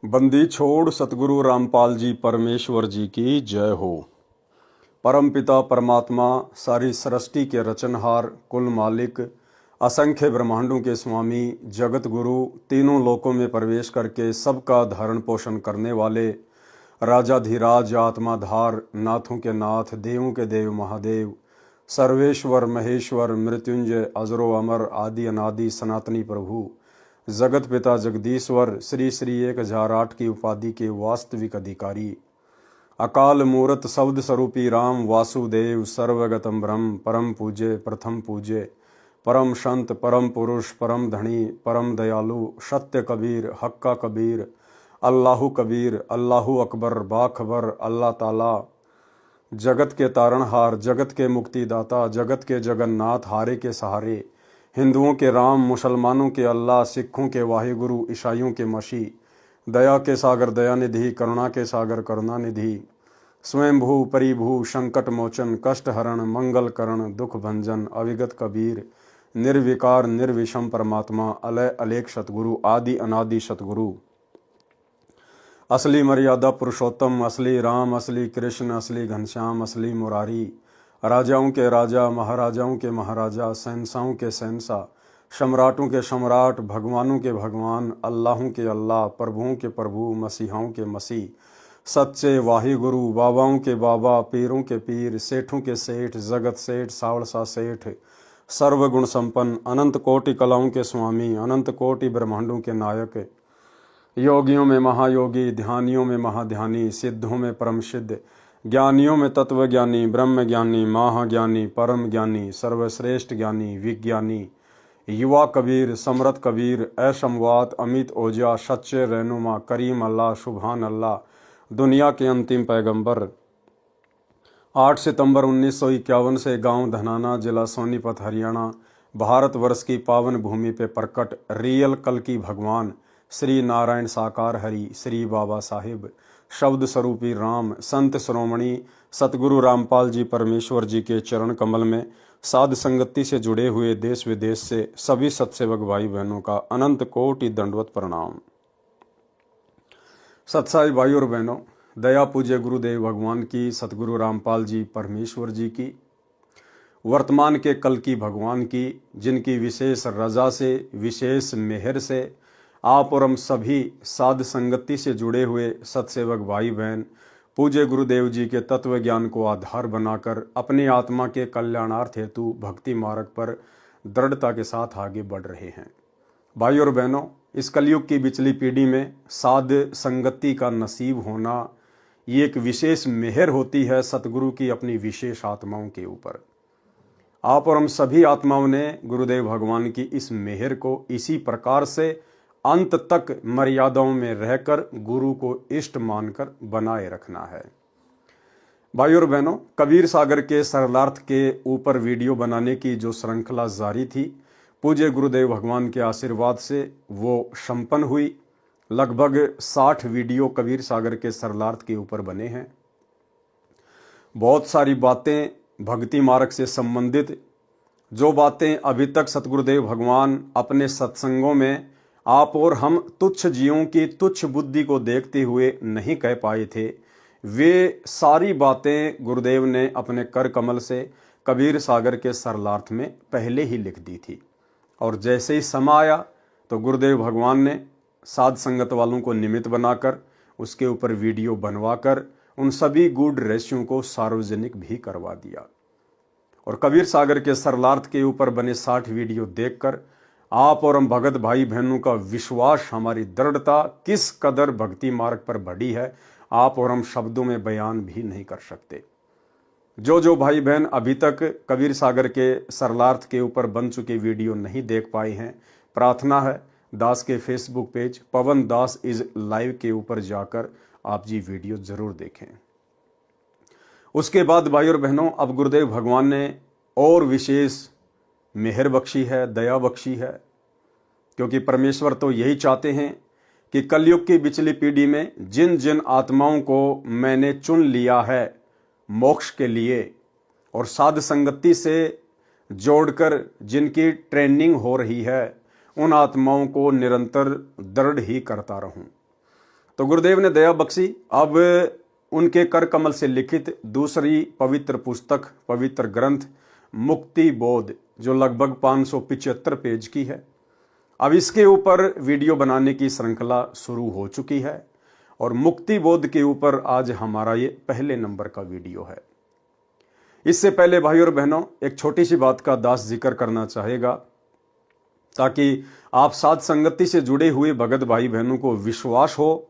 बंदी छोड़ सतगुरु रामपाल जी परमेश्वर जी की जय हो। परम पिता परमात्मा सारी सृष्टि के रचनहार, कुल मालिक, असंख्य ब्रह्मांडों के स्वामी, जगत गुरु, तीनों लोकों में प्रवेश करके सबका धारण पोषण करने वाले, राजाधिराज, आत्माधार, नाथों के नाथ, देवों के देव महादेव, सर्वेश्वर महेश्वर, मृत्युंजय, अजरो अमर, आदि अनादि सनातनी प्रभु, जगत पिता जगदीश्वर, श्री श्री 1008 की उपाधि के वास्तविक अधिकारी, अकाल मूरत शब्द स्वरूपी राम वासुदेव, सर्वगतम ब्रह्म, परम पूज्य, प्रथम पूज्य, परम संत, परम पुरुष, परम धनी, परम दयालु, सत्य कबीर, हक्का कबीर, अल्लाहु कबीर, अल्लाहु अकबर, बाखबर, अल्लाह ताला, जगत के तारणहार, जगत के मुक्तिदाता, जगत के जगन्नाथ, हारे के सहारे, हिंदुओं के राम, मुसलमानों के अल्लाह, सिखों के वाहिगुरु, ईसाइयों के मसीह, दया के सागर दयानिधि, करुणा के सागर करुणानिधि, स्वयंभू परिभू, संकट मोचन, कष्ट हरण, मंगल करण, दुख भंजन, अविगत कबीर, निर्विकार निर्विषम परमात्मा, अलय अलेख सतगुरु, आदि अनादि सतगुरु, असली मर्यादा पुरुषोत्तम, असली राम, असली कृष्ण, असली घनश्याम, असली मुरारी, राजाओं के राजा, महाराजाओं के महाराजा, शहंशाहों के शहंशाह, सम्राटों के सम्राट, भगवानों के भगवान, अल्लाहों के अल्लाह, प्रभुओं के प्रभु, मसीहाओं के मसीह, सच्चे वाहिगुरु, बाबाओं के बाबा, पीरों के पीर, सेठों के सेठ, जगत सेठ, सावड़सा सेठ, सर्वगुण संपन्न, अनंत कोटि कलाओं के स्वामी, अनंत कोटि ब्रह्मांडों के नायक, योगियों में महायोगी, ध्यानियों में महाध्यानी, सिद्धों में परम सिद्ध, ज्ञानियों में तत्व ज्ञानी, ब्रह्म ज्ञानी, महाज्ञानी, परम ज्ञानी, सर्वश्रेष्ठ ज्ञानी, विज्ञानी, युवा कबीर, समरथ कबीर, असमवात, अमित ओजा, सच्चे रहनुमा, करीम अल्लाह, सुभान अल्लाह, दुनिया के अंतिम पैगंबर। 8 सितंबर 1951 से गांव धनाना, जिला सोनीपत, हरियाणा, भारतवर्ष की पावन भूमि पे प्रकट रियल कल की भगवान श्री नारायण साकार हरि, श्री बाबा साहिब, शब्द स्वरूपी राम, संत श्रोमणी सतगुरु रामपाल जी परमेश्वर जी के चरण कमल में साध संगति से जुड़े हुए देश विदेश से सभी सत्सेवक भाई बहनों का अनंत कोटि दंडवत प्रणाम। सत्साई भाई और बहनों, दया पूज्य गुरुदेव भगवान की, सतगुरु रामपाल जी परमेश्वर जी की, वर्तमान के कल की भगवान की, जिनकी विशेष रजा से, विशेष मेहर से आप और हम सभी साध संगति से जुड़े हुए सत्सेवक भाई बहन पूज्य गुरुदेव जी के तत्व ज्ञान को आधार बनाकर अपनी आत्मा के कल्याणार्थ हेतु भक्ति मार्ग पर दृढ़ता के साथ आगे बढ़ रहे हैं। भाई और बहनों, इस कलयुग की बिचली पीढ़ी में साध संगति का नसीब होना ये एक विशेष मेहर होती है सतगुरु की अपनी विशेष आत्माओं के ऊपर। आप और हम सभी आत्माओं ने गुरुदेव भगवान की इस मेहर को इसी प्रकार से अंत तक मर्यादाओं में रहकर गुरु को इष्ट मानकर बनाए रखना है। भाई और बहनों, कबीर सागर के सरलार्थ के ऊपर वीडियो बनाने की जो श्रृंखला जारी थी, पूज्य गुरुदेव भगवान के आशीर्वाद से वो संपन्न हुई। लगभग 60 वीडियो कबीर सागर के सरलार्थ के ऊपर बने हैं। बहुत सारी बातें भक्ति मार्ग से संबंधित, जो बातें अभी तक सतगुरुदेव भगवान अपने सत्संगों में आप और हम तुच्छ जीवों की तुच्छ बुद्धि को देखते हुए नहीं कह पाए थे, वे सारी बातें गुरुदेव ने अपने कर कमल से कबीर सागर के सरलार्थ में पहले ही लिख दी थी। और जैसे ही समय आया तो गुरुदेव भगवान ने साध संगत वालों को निमित्त बनाकर उसके ऊपर वीडियो बनवाकर उन सभी गूढ़ रहस्यों को सार्वजनिक भी करवा दिया। और कबीर सागर के सरलार्थ के ऊपर बने 60 वीडियो देखकर आप और हम भगत भाई बहनों का विश्वास, हमारी दृढ़ता किस कदर भक्ति मार्ग पर बढ़ी है, आप और हम शब्दों में बयान भी नहीं कर सकते। जो भाई बहन अभी तक कबीर सागर के सरलार्थ के ऊपर बन चुके वीडियो नहीं देख पाए हैं, प्रार्थना है दास के Facebook page Pawan Das is live के ऊपर जाकर आप जी वीडियो जरूर देखें। उसके बाद भाई और बहनों, अब गुरुदेव भगवान ने और विशेष मेहर बख्शी है, दया बख्शी है, क्योंकि परमेश्वर तो यही चाहते हैं कि कलयुग की बिचली पीढ़ी में जिन जिन आत्माओं को मैंने चुन लिया है मोक्ष के लिए और साध संगति से जोड़कर जिनकी ट्रेनिंग हो रही है, उन आत्माओं को निरंतर दृढ़ ही करता रहूं। तो गुरुदेव ने दया बख्शी। अब उनके कर कमल से लिखित दूसरी पवित्र पुस्तक, पवित्र ग्रंथ मुक्ति बोध, जो लगभग 575 पेज की है, अब इसके ऊपर वीडियो बनाने की श्रृंखला शुरू हो चुकी है और मुक्ति बोध के ऊपर आज हमारा ये पहले नंबर का वीडियो है। इससे पहले भाई और बहनों, एक छोटी सी बात का दास जिक्र करना चाहेगा ताकि आप साध संगति से जुड़े हुए भगत भाई बहनों को विश्वास हो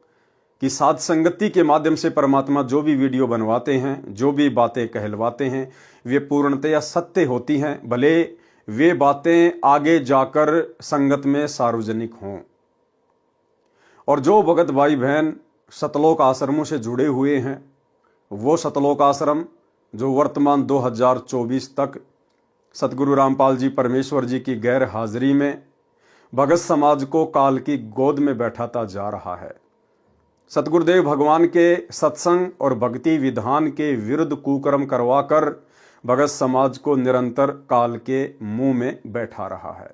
कि साध संगति के माध्यम से परमात्मा जो भी वीडियो बनवाते हैं, जो भी बातें कहलवाते हैं, वे पूर्णतया सत्य होती हैं, भले वे बातें आगे जाकर संगत में सार्वजनिक हों। और जो भगत भाई बहन सतलोक आश्रमों से जुड़े हुए हैं, वो सतलोक आश्रम जो वर्तमान 2024 तक सतगुरु रामपाल जी परमेश्वर जी की गैर हाजिरी में भगत समाज को काल की गोद में बैठाता जा रहा है, सतगुरुदेव भगवान के सत्संग और भक्ति विधान के विरुद्ध कुकर्म करवाकर भगत समाज को निरंतर काल के मुंह में बैठा रहा है।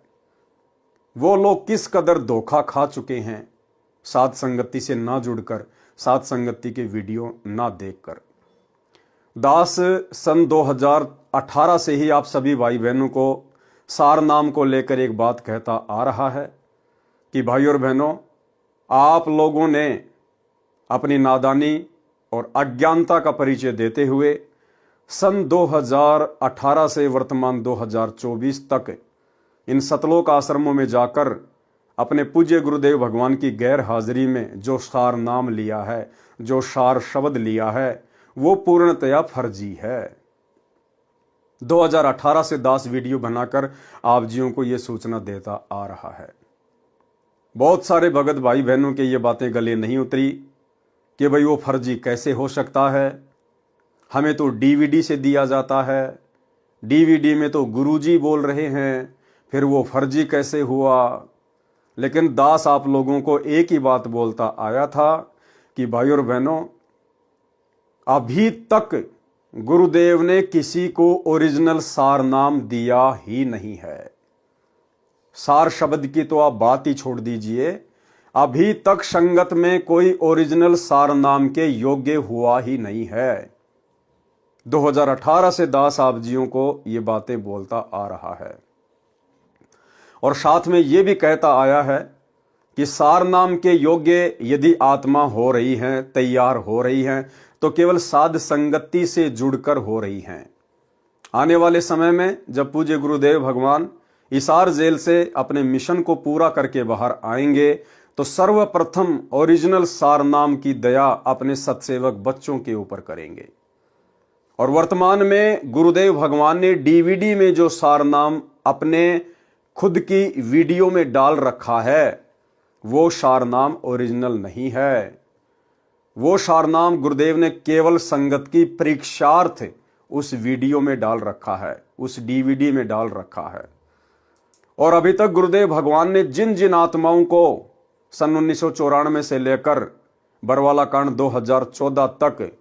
वो लोग किस कदर धोखा खा चुके हैं साध संगति से ना जुड़कर, साध संगति के वीडियो ना देखकर। दास सन 2018 से ही आप सभी भाई बहनों को सार नाम को लेकर एक बात कहता आ रहा है कि भाई और बहनों, आप लोगों ने अपनी नादानी और अज्ञानता का परिचय देते हुए सन 2018 से वर्तमान 2024 तक इन सतलोक आश्रमों में जाकर अपने पूज्य गुरुदेव भगवान की गैर हाजिरी में जो सार नाम लिया है, जो सार शब्द लिया है, वो पूर्णतया फर्जी है। 2018 से दास वीडियो बनाकर आप जियों को यह सूचना देता आ रहा है। बहुत सारे भगत भाई बहनों के ये बातें गले नहीं उतरी कि भाई वो फर्जी कैसे हो सकता है, हमें तो डीवीडी से दिया जाता है, डीवीडी में तो गुरुजी बोल रहे हैं, फिर वो फर्जी कैसे हुआ। लेकिन दास आप लोगों को एक ही बात बोलता आया था कि भाई और बहनों, अभी तक गुरुदेव ने किसी को ओरिजिनल सार नाम दिया ही नहीं है। सार शब्द की तो आप बात ही छोड़ दीजिए, अभी तक संगत में कोई ओरिजिनल सार नाम के योग्य हुआ ही नहीं है। 2018 से दास आप जियों को ये बातें बोलता आ रहा है और साथ में ये भी कहता आया है कि सार नाम के योग्य यदि आत्मा हो रही है, तैयार हो रही है, तो केवल साध संगति से जुड़कर हो रही हैं। आने वाले समय में जब पूज्य गुरुदेव भगवान हिसार जेल से अपने मिशन को पूरा करके बाहर आएंगे, तो सर्वप्रथम ओरिजिनल सार नाम की दया अपने सत्सेवक बच्चों के ऊपर करेंगे। और वर्तमान में गुरुदेव भगवान ने डीवीडी में जो सार नाम अपने खुद की वीडियो में डाल रखा है, वो सार नाम ओरिजिनल नहीं है। वो सार नाम गुरुदेव ने केवल संगत की परीक्षार्थ उस वीडियो में डाल रखा है, उस डीवीडी में डाल रखा है। और अभी तक गुरुदेव भगवान ने जिन जिन आत्माओं को सन 1994 से लेकर बरवाला कांड 2014 तक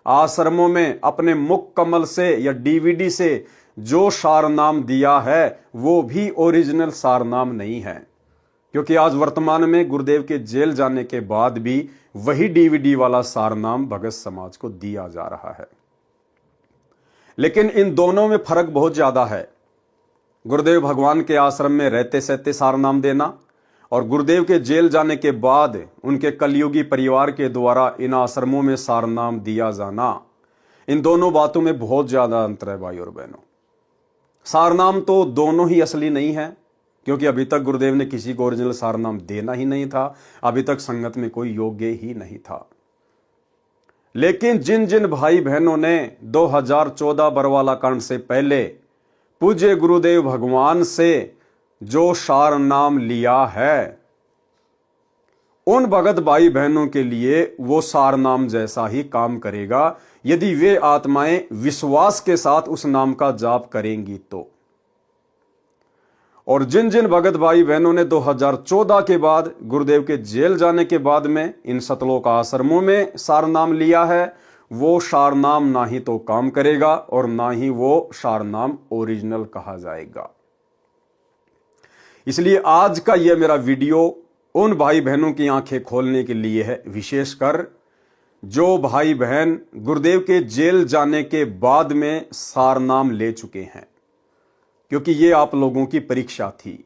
आश्रमों में अपने मुख कमल से या डीवीडी से जो सार नाम दिया है, वो भी ओरिजिनल सार नाम नहीं है। क्योंकि आज वर्तमान में गुरुदेव के जेल जाने के बाद भी वही डीवीडी वाला सार नाम भगत समाज को दिया जा रहा है। लेकिन इन दोनों में फर्क बहुत ज्यादा है। गुरुदेव भगवान के आश्रम में रहते सहते सार नाम देना और गुरुदेव के जेल जाने के बाद उनके कलयुगी परिवार के द्वारा इन आश्रमों में सार नाम दिया जाना, इन दोनों बातों में बहुत ज्यादा अंतर है भाई और बहनों। सार नाम तो दोनों ही असली नहीं है, क्योंकि अभी तक गुरुदेव ने किसी को ओरिजिनल सार नाम देना ही नहीं था, अभी तक संगत में कोई योग्य ही नहीं था। लेकिन जिन जिन भाई बहनों ने 2014 बरवाला कांड से पहले पूज्य गुरुदेव भगवान से जो सार नाम लिया है, उन भगत भाई बहनों के लिए वो सार नाम जैसा ही काम करेगा यदि वे आत्माएं विश्वास के साथ उस नाम का जाप करेंगी तो। और जिन जिन भगत भाई बहनों ने 2014 के बाद गुरुदेव के जेल जाने के बाद में इन सतलोक आश्रमों में सार नाम लिया है, वो सार नाम ना ही तो काम करेगा और ना ही वो सार नाम ओरिजिनल कहा जाएगा। इसलिए आज का यह मेरा वीडियो उन भाई बहनों की आंखें खोलने के लिए है, विशेषकर जो भाई बहन गुरुदेव के जेल जाने के बाद में सारनाम ले चुके हैं, क्योंकि ये आप लोगों की परीक्षा थी।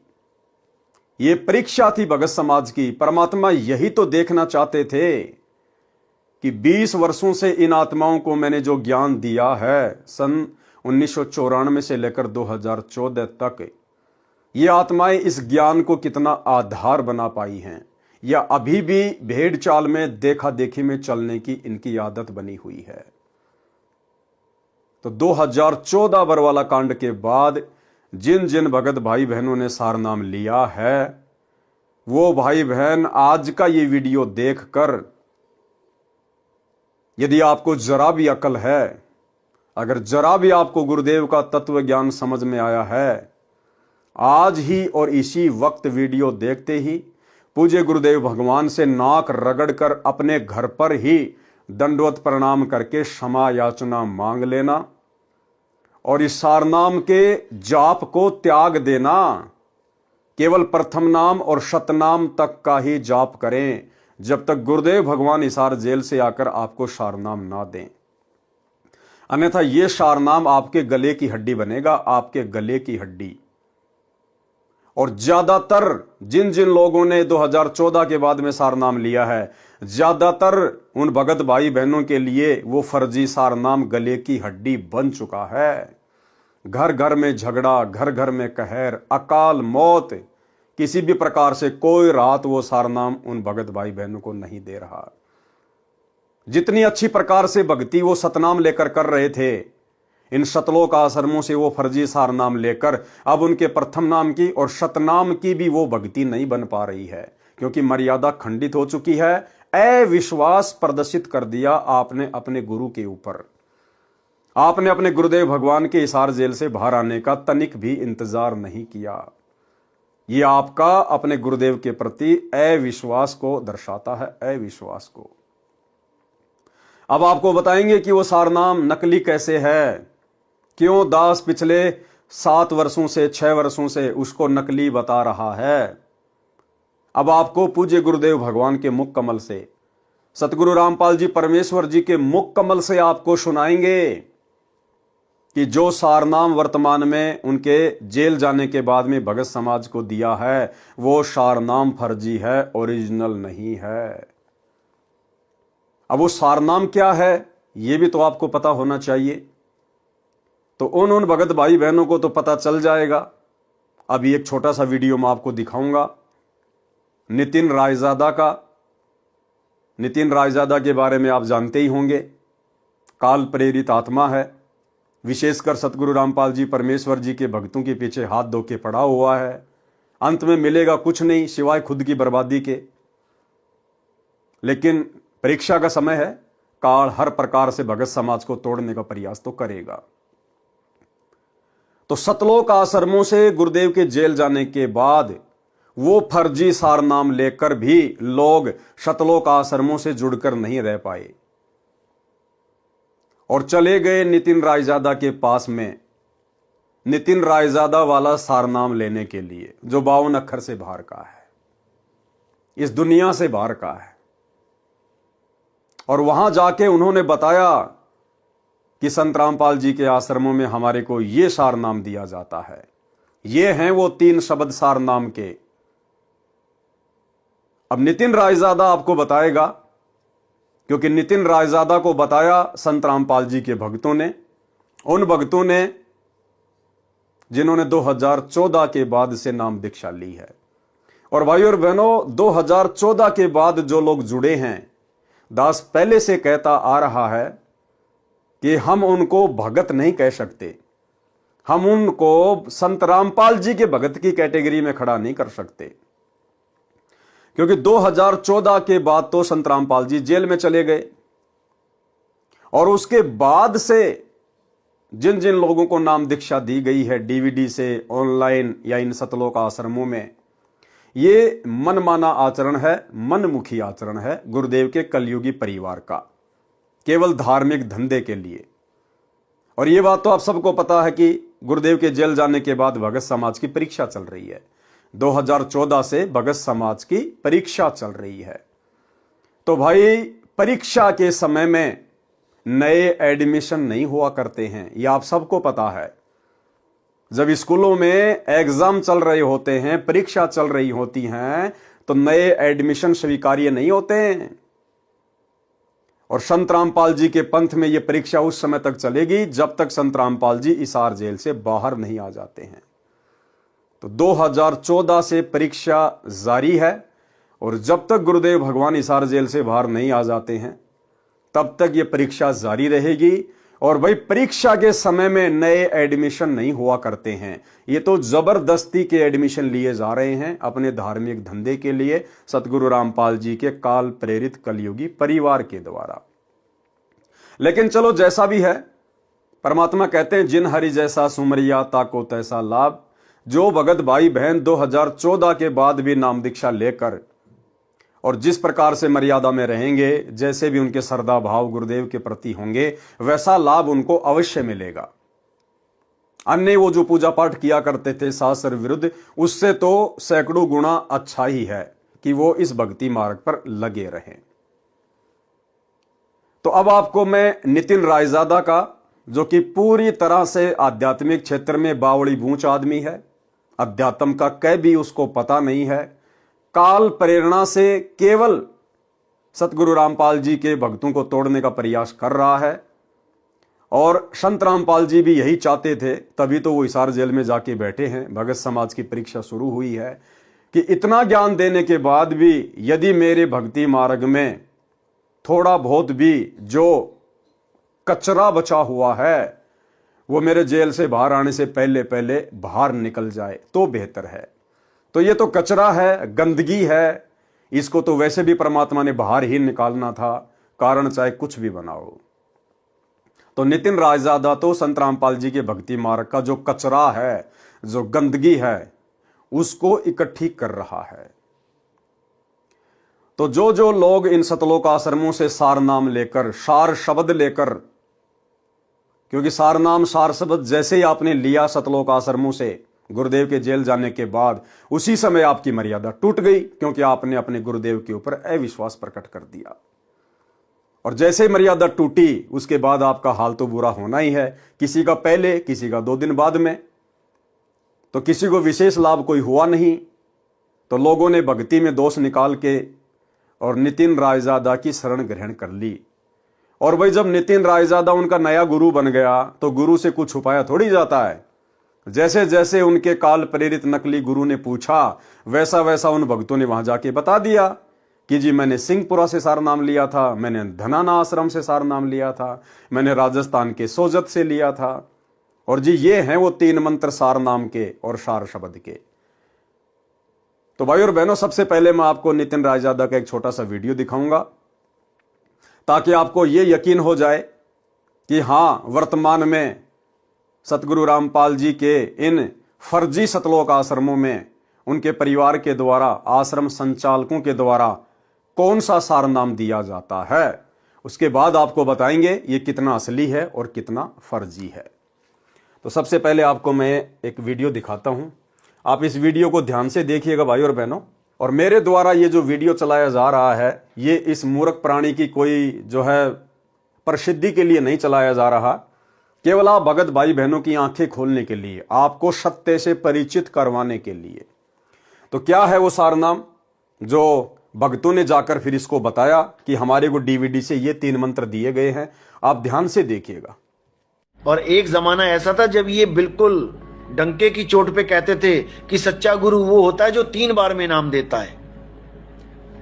ये परीक्षा थी भगत समाज की। परमात्मा यही तो देखना चाहते थे कि 20 वर्षों से इन आत्माओं को मैंने जो ज्ञान दिया है, सन 1994 से लेकर 2014 तक, ये आत्माएं इस ज्ञान को कितना आधार बना पाई हैं, या अभी भी भेड़ चाल में देखा देखी में चलने की इनकी आदत बनी हुई है। तो 2014 बरवाला कांड के बाद जिन जिन भगत भाई बहनों ने सारनाम लिया है, वो भाई बहन आज का ये वीडियो देखकर, यदि आपको जरा भी अकल है, अगर जरा भी आपको गुरुदेव का तत्व ज्ञान समझ में आया है, आज ही और इसी वक्त वीडियो देखते ही पूज्य गुरुदेव भगवान से नाक रगड़कर अपने घर पर ही दंडवत प्रणाम करके क्षमा याचना मांग लेना और इस सारनाम के जाप को त्याग देना। केवल प्रथम नाम और शतनाम तक का ही जाप करें, जब तक गुरुदेव भगवान हिसार जेल से आकर आपको सारनाम ना दें। अन्यथा यह सारनाम आपके गले की हड्डी बनेगा, आपके गले की हड्डी। और ज्यादातर जिन जिन लोगों ने 2014 के बाद में सारनाम लिया है, ज्यादातर उन भगत भाई बहनों के लिए वो फर्जी सारनाम गले की हड्डी बन चुका है। घर घर में झगड़ा, घर घर में कहर, अकाल मौत, किसी भी प्रकार से कोई राहत वो सारनाम उन भगत भाई बहनों को नहीं दे रहा। जितनी अच्छी प्रकार से भक्ति वो सतनाम लेकर कर रहे थे, इन शतलोक आश्रमों से वो फर्जी सारनाम लेकर अब उनके प्रथम नाम की और शतनाम की भी वो भक्ति नहीं बन पा रही है, क्योंकि मर्यादा खंडित हो चुकी है। अविश्वास प्रदर्शित कर दिया आपने अपने गुरु के ऊपर। आपने अपने गुरुदेव भगवान के हिसार जेल से बाहर आने का तनिक भी इंतजार नहीं किया। ये आपका अपने गुरुदेव के प्रति अविश्वास को दर्शाता है, अविश्वास को। अब आपको बताएंगे कि वो सारनाम नकली कैसे है, क्यों दास पिछले 7 वर्षों से 6 वर्षों से उसको नकली बता रहा है। अब आपको पूज्य गुरुदेव भगवान के मुख कमल से, सतगुरु रामपाल जी परमेश्वर जी के मुख कमल से आपको सुनाएंगे कि जो सारनाम वर्तमान में उनके जेल जाने के बाद में भगत समाज को दिया है, वो सारनाम फर्जी है, ओरिजिनल नहीं है। अब वो सारनाम क्या है, ये भी तो आपको पता होना चाहिए। तो उन भगत भाई बहनों को तो पता चल जाएगा। अभी एक छोटा सा वीडियो मैं आपको दिखाऊंगा नितिन रायजादा का। नितिन रायजादा के बारे में आप जानते ही होंगे, काल प्रेरित आत्मा है, विशेषकर सतगुरु रामपाल जी परमेश्वर जी के भक्तों के पीछे हाथ धो के पड़ा हुआ है। अंत में मिलेगा कुछ नहीं सिवाय खुद की बर्बादी के। लेकिन परीक्षा का समय है, काल हर प्रकार से भगत समाज को तोड़ने का प्रयास तो करेगा। तो सतलोक आश्रमों से गुरुदेव के जेल जाने के बाद वो फर्जी सारनाम लेकर भी लोग सतलोक आश्रमों से जुड़कर नहीं रह पाए और चले गए नितिन रायजादा के पास में, नितिन रायजादा वाला सारनाम लेने के लिए, जो 52 अक्षर से बाहर का है, इस दुनिया से बाहर का है। और वहां जाके उन्होंने बताया कि संत रामपाल जी के आश्रमों में हमारे को ये सारनाम दिया जाता है। ये हैं वो 3 शब्द सारनाम के। अब नितिन रायजादा आपको बताएगा, क्योंकि नितिन रायजादा को बताया संत रामपाल जी के भक्तों ने, उन भक्तों ने जिन्होंने 2014 के बाद से नाम दीक्षा ली है। और भाइयों और बहनों, 2014 के बाद जो लोग जुड़े हैं, दास पहले से कहता आ रहा है कि हम उनको भगत नहीं कह सकते, हम उनको संत रामपाल जी के भगत की कैटेगरी में खड़ा नहीं कर सकते, क्योंकि 2014 के बाद तो संत रामपाल जी जेल में चले गए। और उसके बाद से जिन जिन लोगों को नाम दीक्षा दी गई है डीवीडी से, ऑनलाइन या इन सतलोक आश्रमों में, ये मनमाना आचरण है, मनमुखी आचरण है गुरुदेव के कलयुगी परिवार का, केवल धार्मिक धंधे के लिए। और ये बात तो आप सबको पता है कि गुरुदेव के जेल जाने के बाद भगत समाज की परीक्षा चल रही है। 2014 से भगत समाज की परीक्षा चल रही है। तो भाई परीक्षा के समय में नए एडमिशन नहीं हुआ करते हैं, यह आप सबको पता है। जब स्कूलों में एग्जाम चल रहे होते हैं, परीक्षा चल रही होती हैं, तो नए एडमिशन स्वीकार्य नहीं होते हैं। और संत रामपाल जी के पंथ में यह परीक्षा उस समय तक चलेगी जब तक संत रामपाल जी हिसार जेल से बाहर नहीं आ जाते हैं। तो 2014 से परीक्षा जारी है और जब तक गुरुदेव भगवान हिसार जेल से बाहर नहीं आ जाते हैं तब तक यह परीक्षा जारी रहेगी। और भाई परीक्षा के समय में नए एडमिशन नहीं हुआ करते हैं, ये तो जबरदस्ती के एडमिशन लिए जा रहे हैं अपने धार्मिक धंधे के लिए, सतगुरु रामपाल जी के काल प्रेरित कलयुगी परिवार के द्वारा। लेकिन चलो जैसा भी है, परमात्मा कहते हैं जिन हरि जैसा सुमरिया ताको तैसा लाभ। जो भगत भाई बहन 2014 के बाद भी नाम दीक्षा लेकर और जिस प्रकार से मर्यादा में रहेंगे, जैसे भी उनके श्रद्धा भाव गुरुदेव के प्रति होंगे, वैसा लाभ उनको अवश्य मिलेगा। अन्य वो जो पूजा पाठ किया करते थे शास्त्र विरुद्ध, उससे तो सैकड़ों गुना अच्छा ही है कि वो इस भक्ति मार्ग पर लगे रहें। तो अब आपको मैं नितिन रायजादा का, जो कि पूरी तरह से आध्यात्मिक क्षेत्र में बावड़ी बूंच आदमी है, अध्यात्म का कै भी उसको पता नहीं है, काल प्रेरणा से केवल सतगुरु रामपाल जी के भक्तों को तोड़ने का प्रयास कर रहा है। और संत रामपाल जी भी यही चाहते थे, तभी तो वो हिसार जेल में जाके बैठे हैं। भगत समाज की परीक्षा शुरू हुई है कि इतना ज्ञान देने के बाद भी यदि मेरे भक्ति मार्ग में थोड़ा बहुत भी जो कचरा बचा हुआ है वो मेरे जेल से बाहर आने से पहले पहले बाहर निकल जाए तो बेहतर है। तो ये तो कचरा है, गंदगी है, इसको तो वैसे भी परमात्मा ने बाहर ही निकालना था, कारण चाहे कुछ भी बनाओ। तो नितिन रायजादा तो संत रामपाल जी के भक्ति मार्ग का जो कचरा है, जो गंदगी है, उसको इकट्ठी कर रहा है। तो जो जो लोग इन सतलोक आश्रमों से सार नाम लेकर, सार शब्द लेकर, क्योंकि सार नाम सार शब्द जैसे ही आपने लिया सतलोक आश्रमों से गुरुदेव के जेल जाने के बाद, उसी समय आपकी मर्यादा टूट गई, क्योंकि आपने अपने गुरुदेव के ऊपर अविश्वास प्रकट कर दिया। और जैसे मर्यादा टूटी उसके बाद आपका हाल तो बुरा होना ही है, किसी का पहले, किसी का 2 दिन बाद में। तो किसी को विशेष लाभ कोई हुआ नहीं, तो लोगों ने भक्ति में दोष निकाल के और नितिन रायजादा की शरण ग्रहण कर ली। और भाई जब नितिन रायजादा उनका नया गुरु बन गया तो गुरु से कुछ छुपाया थोड़ी जाता है। जैसे जैसे उनके काल प्रेरित नकली गुरु ने पूछा, वैसा वैसा उन भक्तों ने वहां जाके बता दिया कि जी मैंने सिंहपुरा से सार नाम लिया था, मैंने धनाना आश्रम से सार नाम लिया था, मैंने राजस्थान के सोजत से लिया था, और जी ये हैं वो 3 मंत्र सार नाम के और सार शब्द के। तो भाई और बहनों, सबसे पहले मैं आपको नितिन रायजादा का एक छोटा सा वीडियो दिखाऊंगा ताकि आपको ये यकीन हो जाए कि हाँ, वर्तमान में सतगुरु रामपाल जी के इन फर्जी सतलोक आश्रमों में उनके परिवार के द्वारा, आश्रम संचालकों के द्वारा कौन सा सार नाम दिया जाता है। उसके बाद आपको बताएंगे ये कितना असली है और कितना फर्जी है। तो सबसे पहले आपको मैं एक वीडियो दिखाता हूं, आप इस वीडियो को ध्यान से देखिएगा भाई और बहनों। और मेरे द्वारा ये जो वीडियो चलाया जा रहा है, ये इस मूर्ख प्राणी की कोई जो है प्रसिद्धि के लिए नहीं चलाया जा रहा, केवल आप भगत भाई बहनों की आंखें खोलने के लिए, आपको सत्य से परिचित करवाने के लिए। तो क्या है वो सार नाम जो भक्तों ने जाकर फिर इसको बताया कि हमारे को डीवीडी से ये 3 मंत्र दिए गए हैं, आप ध्यान से देखिएगा। और एक जमाना ऐसा था जब ये बिल्कुल डंके की चोट पे कहते थे कि सच्चा गुरु वो होता है जो 3 बार में नाम देता है,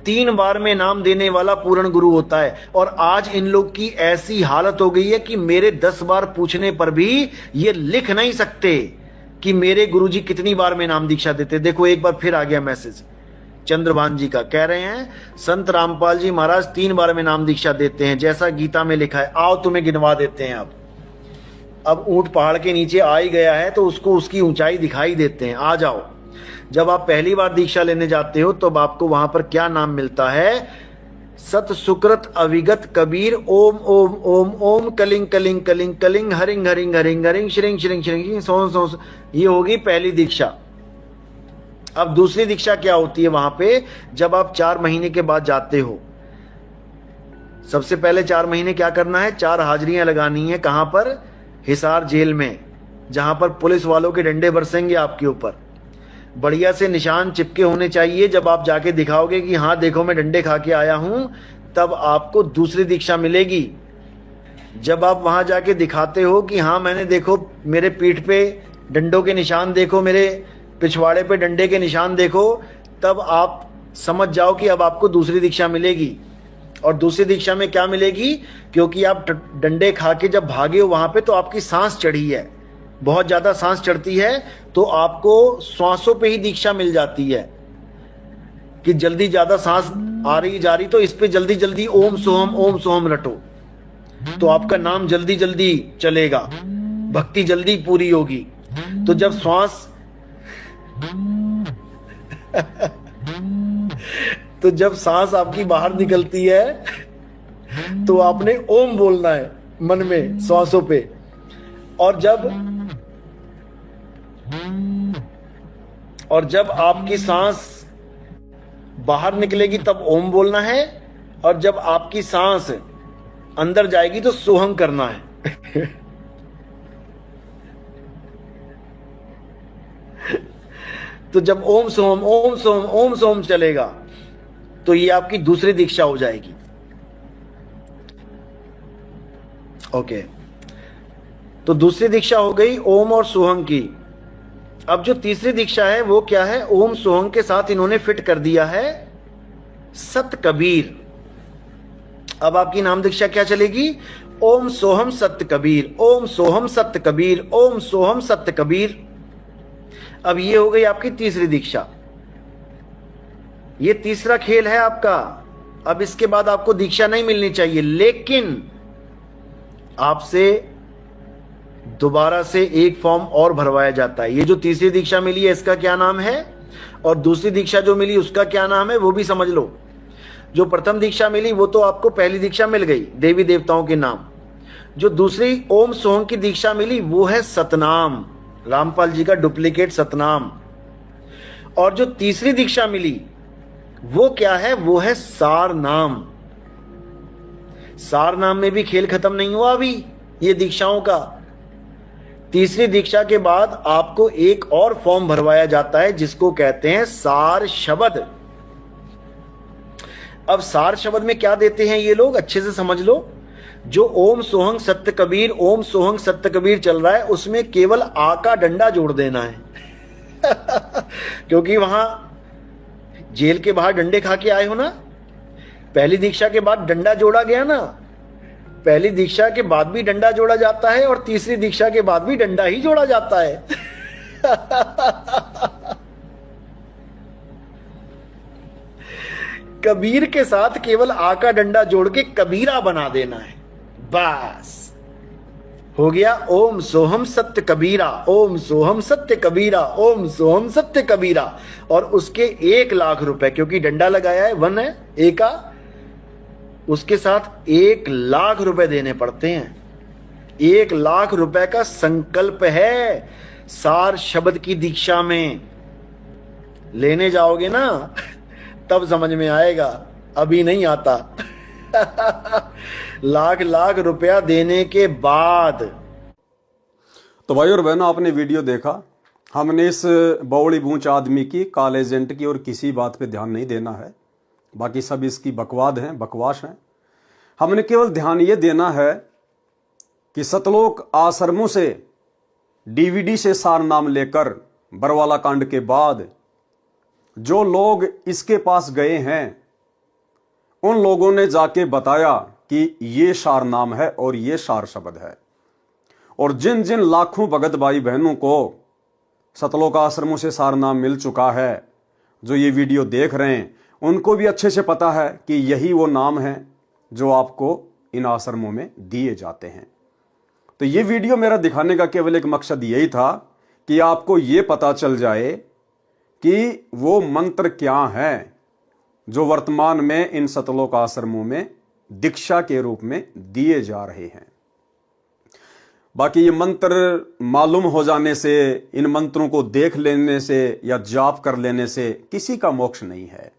3 बार में नाम देने वाला पूर्ण गुरु होता है। और आज इन लोग की ऐसी हालत हो गई है कि मेरे 10 बार पूछने पर भी ये लिख नहीं सकते कि मेरे गुरुजी कितनी बार में नाम दीक्षा देते। देखो एक बार फिर आ गया मैसेज चंद्रभान जी का, कह रहे हैं संत रामपाल जी महाराज 3 बार में नाम दीक्षा देते हैं जैसा गीता में लिखा है। आओ तुम्हें गिनवा देते हैं। अब ऊंट पहाड़ के नीचे आ ही गया है तो उसको उसकी ऊंचाई दिखाई देते हैं। आ जाओ। जब आप पहली बार दीक्षा लेने जाते हो तो आपको वहां पर क्या नाम मिलता है? सत सुकृत अविगत कबीर ओम ओम ओम ओम कलिंग कलिंग कलिंग कलिंग हरिंग हरिंग हरिंग हरिंग श्रिंग श्रिंग श्रिंग सों सों। ये होगी पहली दीक्षा। अब दूसरी दीक्षा क्या होती है वहां पे, जब आप 4 महीने के बाद जाते हो, सबसे पहले 4 महीने क्या करना है, 4 हाजिरियां लगानी है। कहां पर? हिसार जेल में, जहां पर पुलिस वालों के डंडे बरसेंगे आपके ऊपर। बढ़िया से निशान चिपके होने चाहिए। जब आप जाके दिखाओगे कि हाँ देखो मैं डंडे खा के आया हूं, तब आपको दूसरी दीक्षा मिलेगी। जब आप वहां जाके दिखाते हो कि हाँ मैंने, देखो मेरे पीठ पे डंडों के निशान देखो, मेरे पिछवाड़े पे डंडे के निशान देखो, तब आप समझ जाओ कि अब आपको दूसरी दीक्षा मिलेगी। और दूसरी दीक्षा में क्या मिलेगी, क्योंकि आप डंडे खा के जब भागे हो वहां पे, तो आपकी सांस चढ़ी है, बहुत ज्यादा सांस चढ़ती है, तो आपको श्वासों पे ही दीक्षा मिल जाती है कि जल्दी ज्यादा सांस आ रही जा रही, तो इस पे जल्दी जल्दी ओम सोहम रटो, तो आपका नाम जल्दी जल्दी चलेगा, भक्ति जल्दी पूरी होगी। तो जब श्वास तो जब सांस आपकी बाहर निकलती है, तो आपने ओम बोलना है मन में श्वासों पे, और जब आपकी सांस बाहर निकलेगी तब ओम बोलना है, और जब आपकी सांस अंदर जाएगी तो सोहम करना है। तो जब ओम सोहम चलेगा, तो ये आपकी दूसरी दीक्षा हो जाएगी। ओके, तो दूसरी दीक्षा हो गई ओम और सोहम की। अब जो तीसरी दीक्षा है वो क्या है, ओम सोहम के साथ इन्होंने फिट कर दिया है सत कबीर। अब आपकी नाम दीक्षा क्या चलेगी, ओम सोहम सत्य कबीर, ओम सोहम सत्य कबीर, ओम सोहम सत्य कबीर। अब ये हो गई आपकी तीसरी दीक्षा। ये तीसरा खेल है आपका। अब इसके बाद आपको दीक्षा नहीं मिलनी चाहिए, लेकिन आपसे दोबारा से एक फॉर्म और भरवाया जाता है। ये जो तीसरी दीक्षा मिली है इसका क्या नाम है, और दूसरी दीक्षा जो मिली उसका क्या नाम है, वो भी समझ लो। जो प्रथम दीक्षा मिली वो तो आपको पहली दीक्षा मिल गई, देवी देवताओं के नाम। जो दूसरी ओम सोहम की दीक्षा मिली वो है सतनाम, रामपाल जी का डुप्लीकेट सतनाम। और जो तीसरी दीक्षा मिली वो क्या है, वो है सार नाम। सार नाम में भी खेल खत्म नहीं हुआ अभी ये दीक्षाओं का। तीसरी दीक्षा के बाद आपको एक और फॉर्म भरवाया जाता है जिसको कहते हैं सार शब्द। अब सार शब्द में क्या देते हैं ये लोग, अच्छे से समझ लो। जो ओम सोहंग सत्य कबीर, ओम सोहंग सत्य कबीर चल रहा है, उसमें केवल आ का डंडा जोड़ देना है। क्योंकि वहां जेल के बाहर डंडे खा के आए हो ना, पहली दीक्षा के बाद डंडा जोड़ा गया ना, पहली दीक्षा के बाद भी डंडा जोड़ा जाता है और तीसरी दीक्षा के बाद भी डंडा ही जोड़ा जाता है। कबीर के साथ केवल आ का डंडा जोड़ के कबीरा बना देना है, बस हो गया। ओम सोहम सत्य कबीरा, ओम सोहम सत्य कबीरा, ओम सोहम सत्य कबीरा। और उसके 1 लाख रुपए, क्योंकि डंडा लगाया है, 1 है ए का, उसके साथ 1 लाख रुपए देने पड़ते हैं। 1 लाख रुपए का संकल्प है सार शब्द की दीक्षा में। लेने जाओगे ना तब समझ में आएगा, अभी नहीं आता। लाख रुपया देने के बाद। तो भाई और बहनों, आपने वीडियो देखा। हमने इस बौड़ी बूंच आदमी की, काले एजेंट की और किसी बात पे ध्यान नहीं देना है। बाकी सब इसकी बकवास है। हमने केवल ध्यान ये देना है कि सतलोक आश्रमों से डीवीडी से सार नाम लेकर बरवाला कांड के बाद जो लोग इसके पास गए हैं, उन लोगों ने जाके बताया कि ये सार नाम है और ये सार शब्द है। और जिन जिन लाखों भगत भाई बहनों को सतलोक आश्रमों से सार नाम मिल चुका है, जो ये वीडियो देख रहे हैं, उनको भी अच्छे से पता है कि यही वो नाम है जो आपको इन आश्रमों में दिए जाते हैं। तो ये वीडियो मेरा दिखाने का केवल एक मकसद यही था कि आपको ये पता चल जाए कि वो मंत्र क्या है जो वर्तमान में इन सतलोक आश्रमों में दीक्षा के रूप में दिए जा रहे हैं। बाकी ये मंत्र मालूम हो जाने से, इन मंत्रों को देख लेने से या जाप कर लेने से किसी का मोक्ष नहीं है।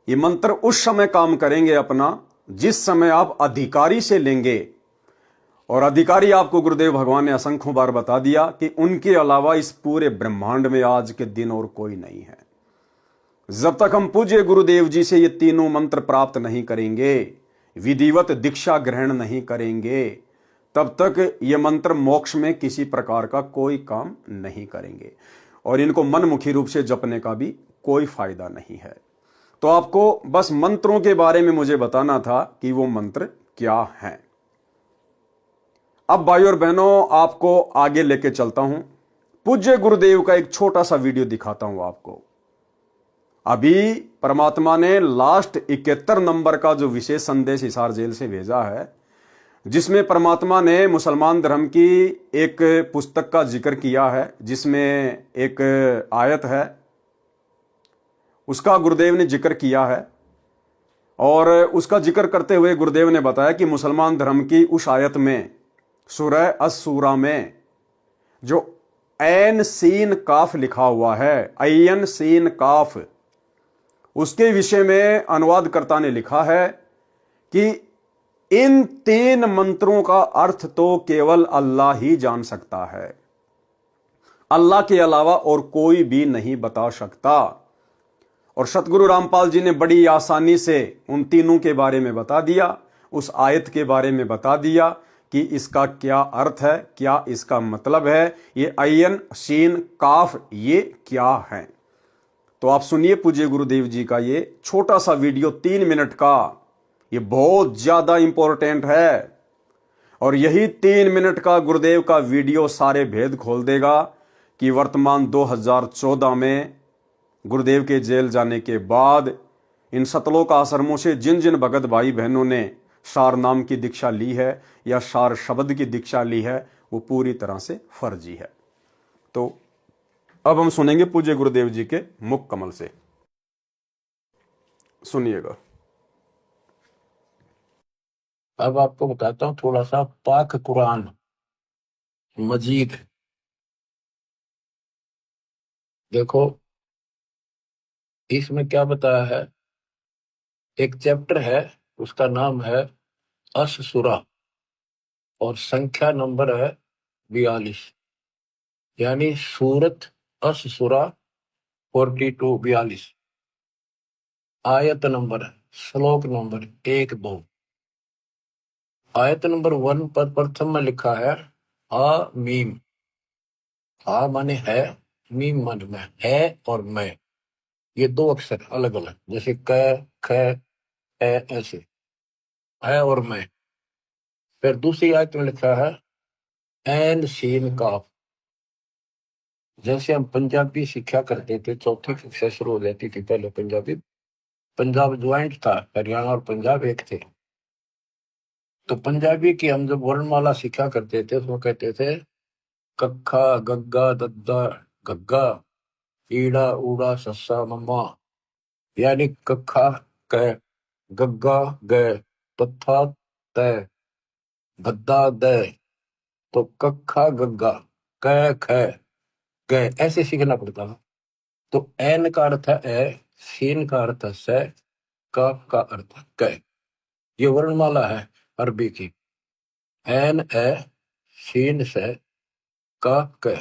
ये मंत्र उस समय काम करेंगे अपना जिस समय आप अधिकारी से लेंगे, और अधिकारी आपको गुरुदेव भगवान ने असंख्यों बार बता दिया कि उनके अलावा इस पूरे ब्रह्मांड में आज के दिन और कोई नहीं है। जब तक हम पूज्य गुरुदेव जी से ये तीनों मंत्र प्राप्त नहीं करेंगे, विधिवत दीक्षा ग्रहण नहीं करेंगे, तब तक ये मंत्र मोक्ष में किसी प्रकार का कोई काम नहीं करेंगे, और इनको मनमुखी रूप से जपने का भी कोई फायदा नहीं है। तो आपको बस मंत्रों के बारे में मुझे बताना था कि वो मंत्र क्या हैं। अब भाई और बहनों, आपको आगे लेके चलता हूं। पूज्य गुरुदेव का एक छोटा सा वीडियो दिखाता हूं आपको। अभी परमात्मा ने लास्ट 71 नंबर का जो विशेष संदेश हिसार जेल से भेजा है, जिसमें परमात्मा ने मुसलमान धर्म की एक पुस्तक का जिक्र किया है, जिसमें एक आयत है, उसका गुरुदेव ने जिक्र किया है। और उसका जिक्र करते हुए गुरुदेव ने बताया कि मुसलमान धर्म की उस आयत में, सूरह अस-सूरा में, जो ऐन सीन काफ लिखा हुआ है, ऐन सीन काफ, उसके विषय में अनुवादकर्ता ने लिखा है कि इन 3 मंत्रों का अर्थ तो केवल अल्लाह ही जान सकता है, अल्लाह के अलावा और कोई भी नहीं बता सकता। और सतगुरु रामपाल जी ने बड़ी आसानी से उन तीनों के बारे में बता दिया, उस आयत के बारे में बता दिया कि इसका क्या अर्थ है, क्या इसका मतलब है, ये ऐन सीन काफ ये क्या है। तो आप सुनिए पूज्य गुरुदेव जी का ये छोटा सा वीडियो 3 मिनट का, ये बहुत ज्यादा इंपॉर्टेंट है। और यही 3 मिनट का गुरुदेव का वीडियो सारे भेद खोल देगा कि वर्तमान 2014 में गुरुदेव के जेल जाने के बाद इन सतलोक आश्रमों से जिन जिन भगत भाई बहनों ने सार नाम की दीक्षा ली है या सार शब्द की दीक्षा ली है, वो पूरी तरह से फर्जी है। तो अब हम सुनेंगे पूज्य गुरुदेव जी के मुख कमल से, सुनिएगा। अब आपको बताता हूं थोड़ा सा पाक कुरान मजीद। देखो इसमें क्या बताया है। एक चैप्टर है, उसका नाम है अस सूरा और संख्या नंबर है 42, यानी सूरत अस सूरा 42 आयत नंबर, श्लोक नंबर 1-2। आयत नंबर 1 पर प्रथम में लिखा है आ मीम। आ माने है, मीम माने मैं, है और मैं, ये 2 अक्षर अलग अलग, जैसे क ख ए, ऐसे है और मैं। फिर दूसरी आयत में लिखा है एन सीन काफ। जैसे हम पंजाबी सीखा करते थे, चौथी कक्षा शुरू हो जाती थी पहले पंजाबी, पंजाब ज्वाइंट था, हरियाणा और पंजाब एक थे। तो पंजाबी की हम जब वर्णमाला सीखा करते थे, उसमें कहते थे कक्खा गग्गा दद्दा गग्गा ईड़ा ऊड़ा सस्सा मम्मा, यानी कक्खा क, गग्गा ग, तथा तय, गद्दा द। तो कक्खा गग्गा क ख ग ऐसे सीखना पड़ता है। तो एन का अर्थ है ए, सीन का अर्थ है से, काफ का अर्थ है क। ये वर्णमाला है अरबी की, एन ए, सीन से, काफ क,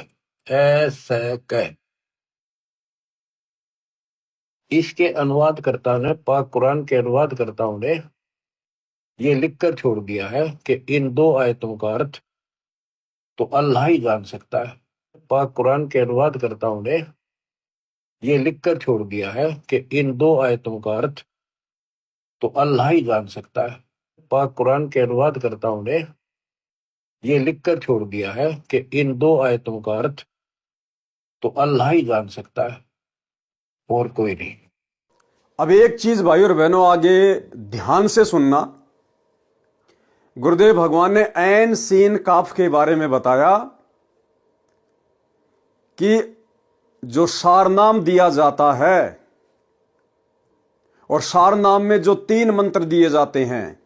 ए से क। इसके अनुवादकर्ता ने, पाक कुरान के अनुवादकर्ताओं ने ये लिखकर छोड़ दिया है कि इन 2 आयतों का अर्थ तो अल्लाह ही जान सकता है। पाक कुरान के अनुवादकर्ताओं ने ये लिखकर छोड़ दिया है कि इन 2 आयतों का अर्थ तो अल्लाह ही जान सकता है। पाक कुरान के अनुवादकर्ताओं ने ये लिखकर छोड़ दिया है कि इन 2 आयतों का अर्थ तो अल्लाह ही जान सकता है और कोई नहीं। अब एक चीज भाई और बहनों आगे ध्यान से सुनना। गुरुदेव भगवान ने ऐन सीन काफ के बारे में बताया कि जो सारनाम दिया जाता है, और सारनाम में जो 3 मंत्र दिए जाते हैं,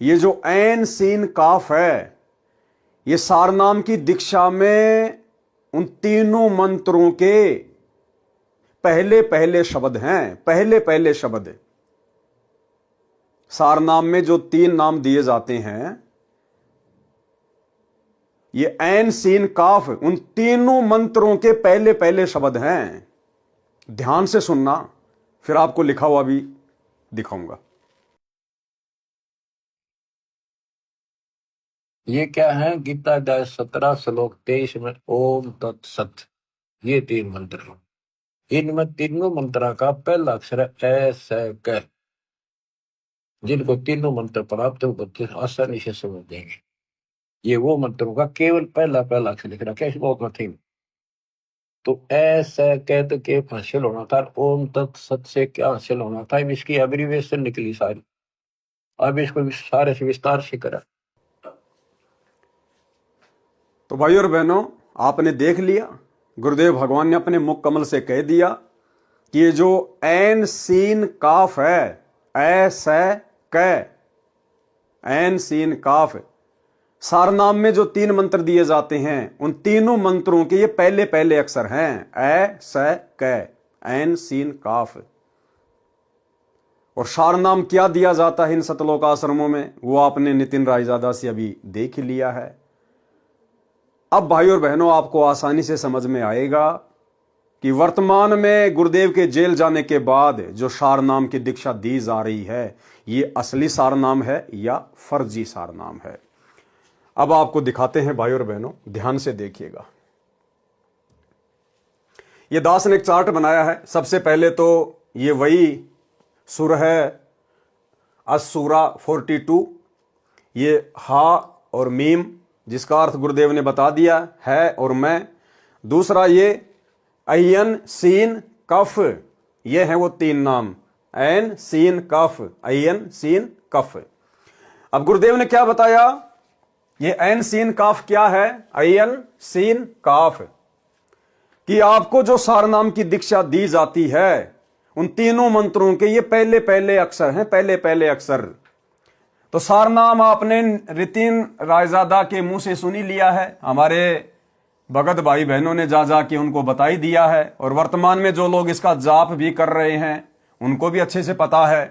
ये जो ऐन सीन काफ है, ये सारनाम की दीक्षा में उन तीनों मंत्रों के पहले पहले शब्द हैं, पहले पहले शब्द। सारनाम में जो 3 नाम दिए जाते हैं, ये ऐन सीन काफ उन तीनों मंत्रों के पहले पहले शब्द हैं। ध्यान से सुनना, फिर आपको लिखा हुआ भी दिखाऊंगा। ये क्या है? गीता अध्याय 17 श्लोक 23 में ओम तत्सत, ये 3 मंत्र हैं। इनमें तीनों मंत्रों का पहला अक्षर है ए से क। जिनको तीनों मंत्र प्राप्त हो बच्चे आसानी से समझ देंगे। ये वो मंत्रों का केवल पहला पहला अक्षर लिख रखा है, बहुत कठिन। तो ऐसे कहते के हासिल होना था, ओम तत्सत से क्या हासिल होना था, इसकी एब्रीविएशन निकली सारी। अब इसको सारे से विस्तार से करा। तो भाई और बहनों, आपने देख लिया, गुरुदेव भगवान ने अपने मुख कमल से कह दिया कि ये जो ऐन सीन काफ है, ऐसे क, ऐन सीन काफ, सारनाम में जो 3 मंत्र दिए जाते हैं, उन तीनों मंत्रों के ये पहले पहले अक्षर हैं, ऐ से क, ऐन सीन काफ। और सारनाम क्या दिया जाता है इन सतलोक आश्रमों में, वो आपने नितिन रायजादा से अभी देख लिया है। अब भाई और बहनों, आपको आसानी से समझ में आएगा कि वर्तमान में गुरुदेव के जेल जाने के बाद जो सारनाम की दीक्षा दी जा रही है, ये असली सारनाम है या फर्जी सारनाम है। अब आपको दिखाते हैं भाई और बहनों, ध्यान से देखिएगा। ये दास ने एक चार्ट बनाया है। सबसे पहले तो ये वही सुर है, असुरा 42, ये हा और मीम, जिसका अर्थ गुरुदेव ने बता दिया है और मैं। दूसरा ये अयन सीन कफ, ये हैं वो 3 नाम, ऐन सीन कफ, अयन सीन कफ। अब गुरुदेव ने क्या बताया, ये ऐन सीन काफ क्या है, अयन सीन काफ, कि आपको जो सारनाम की दीक्षा दी जाती है, उन तीनों मंत्रों के ये पहले पहले अक्षर हैं, पहले पहले अक्षर। तो सारनाम आपने नितिन रायजादा के मुंह से सुनी लिया है, हमारे भगत भाई बहनों ने जा जाके उनको बता ही दिया है, और वर्तमान में जो लोग इसका जाप भी कर रहे हैं उनको भी अच्छे से पता है।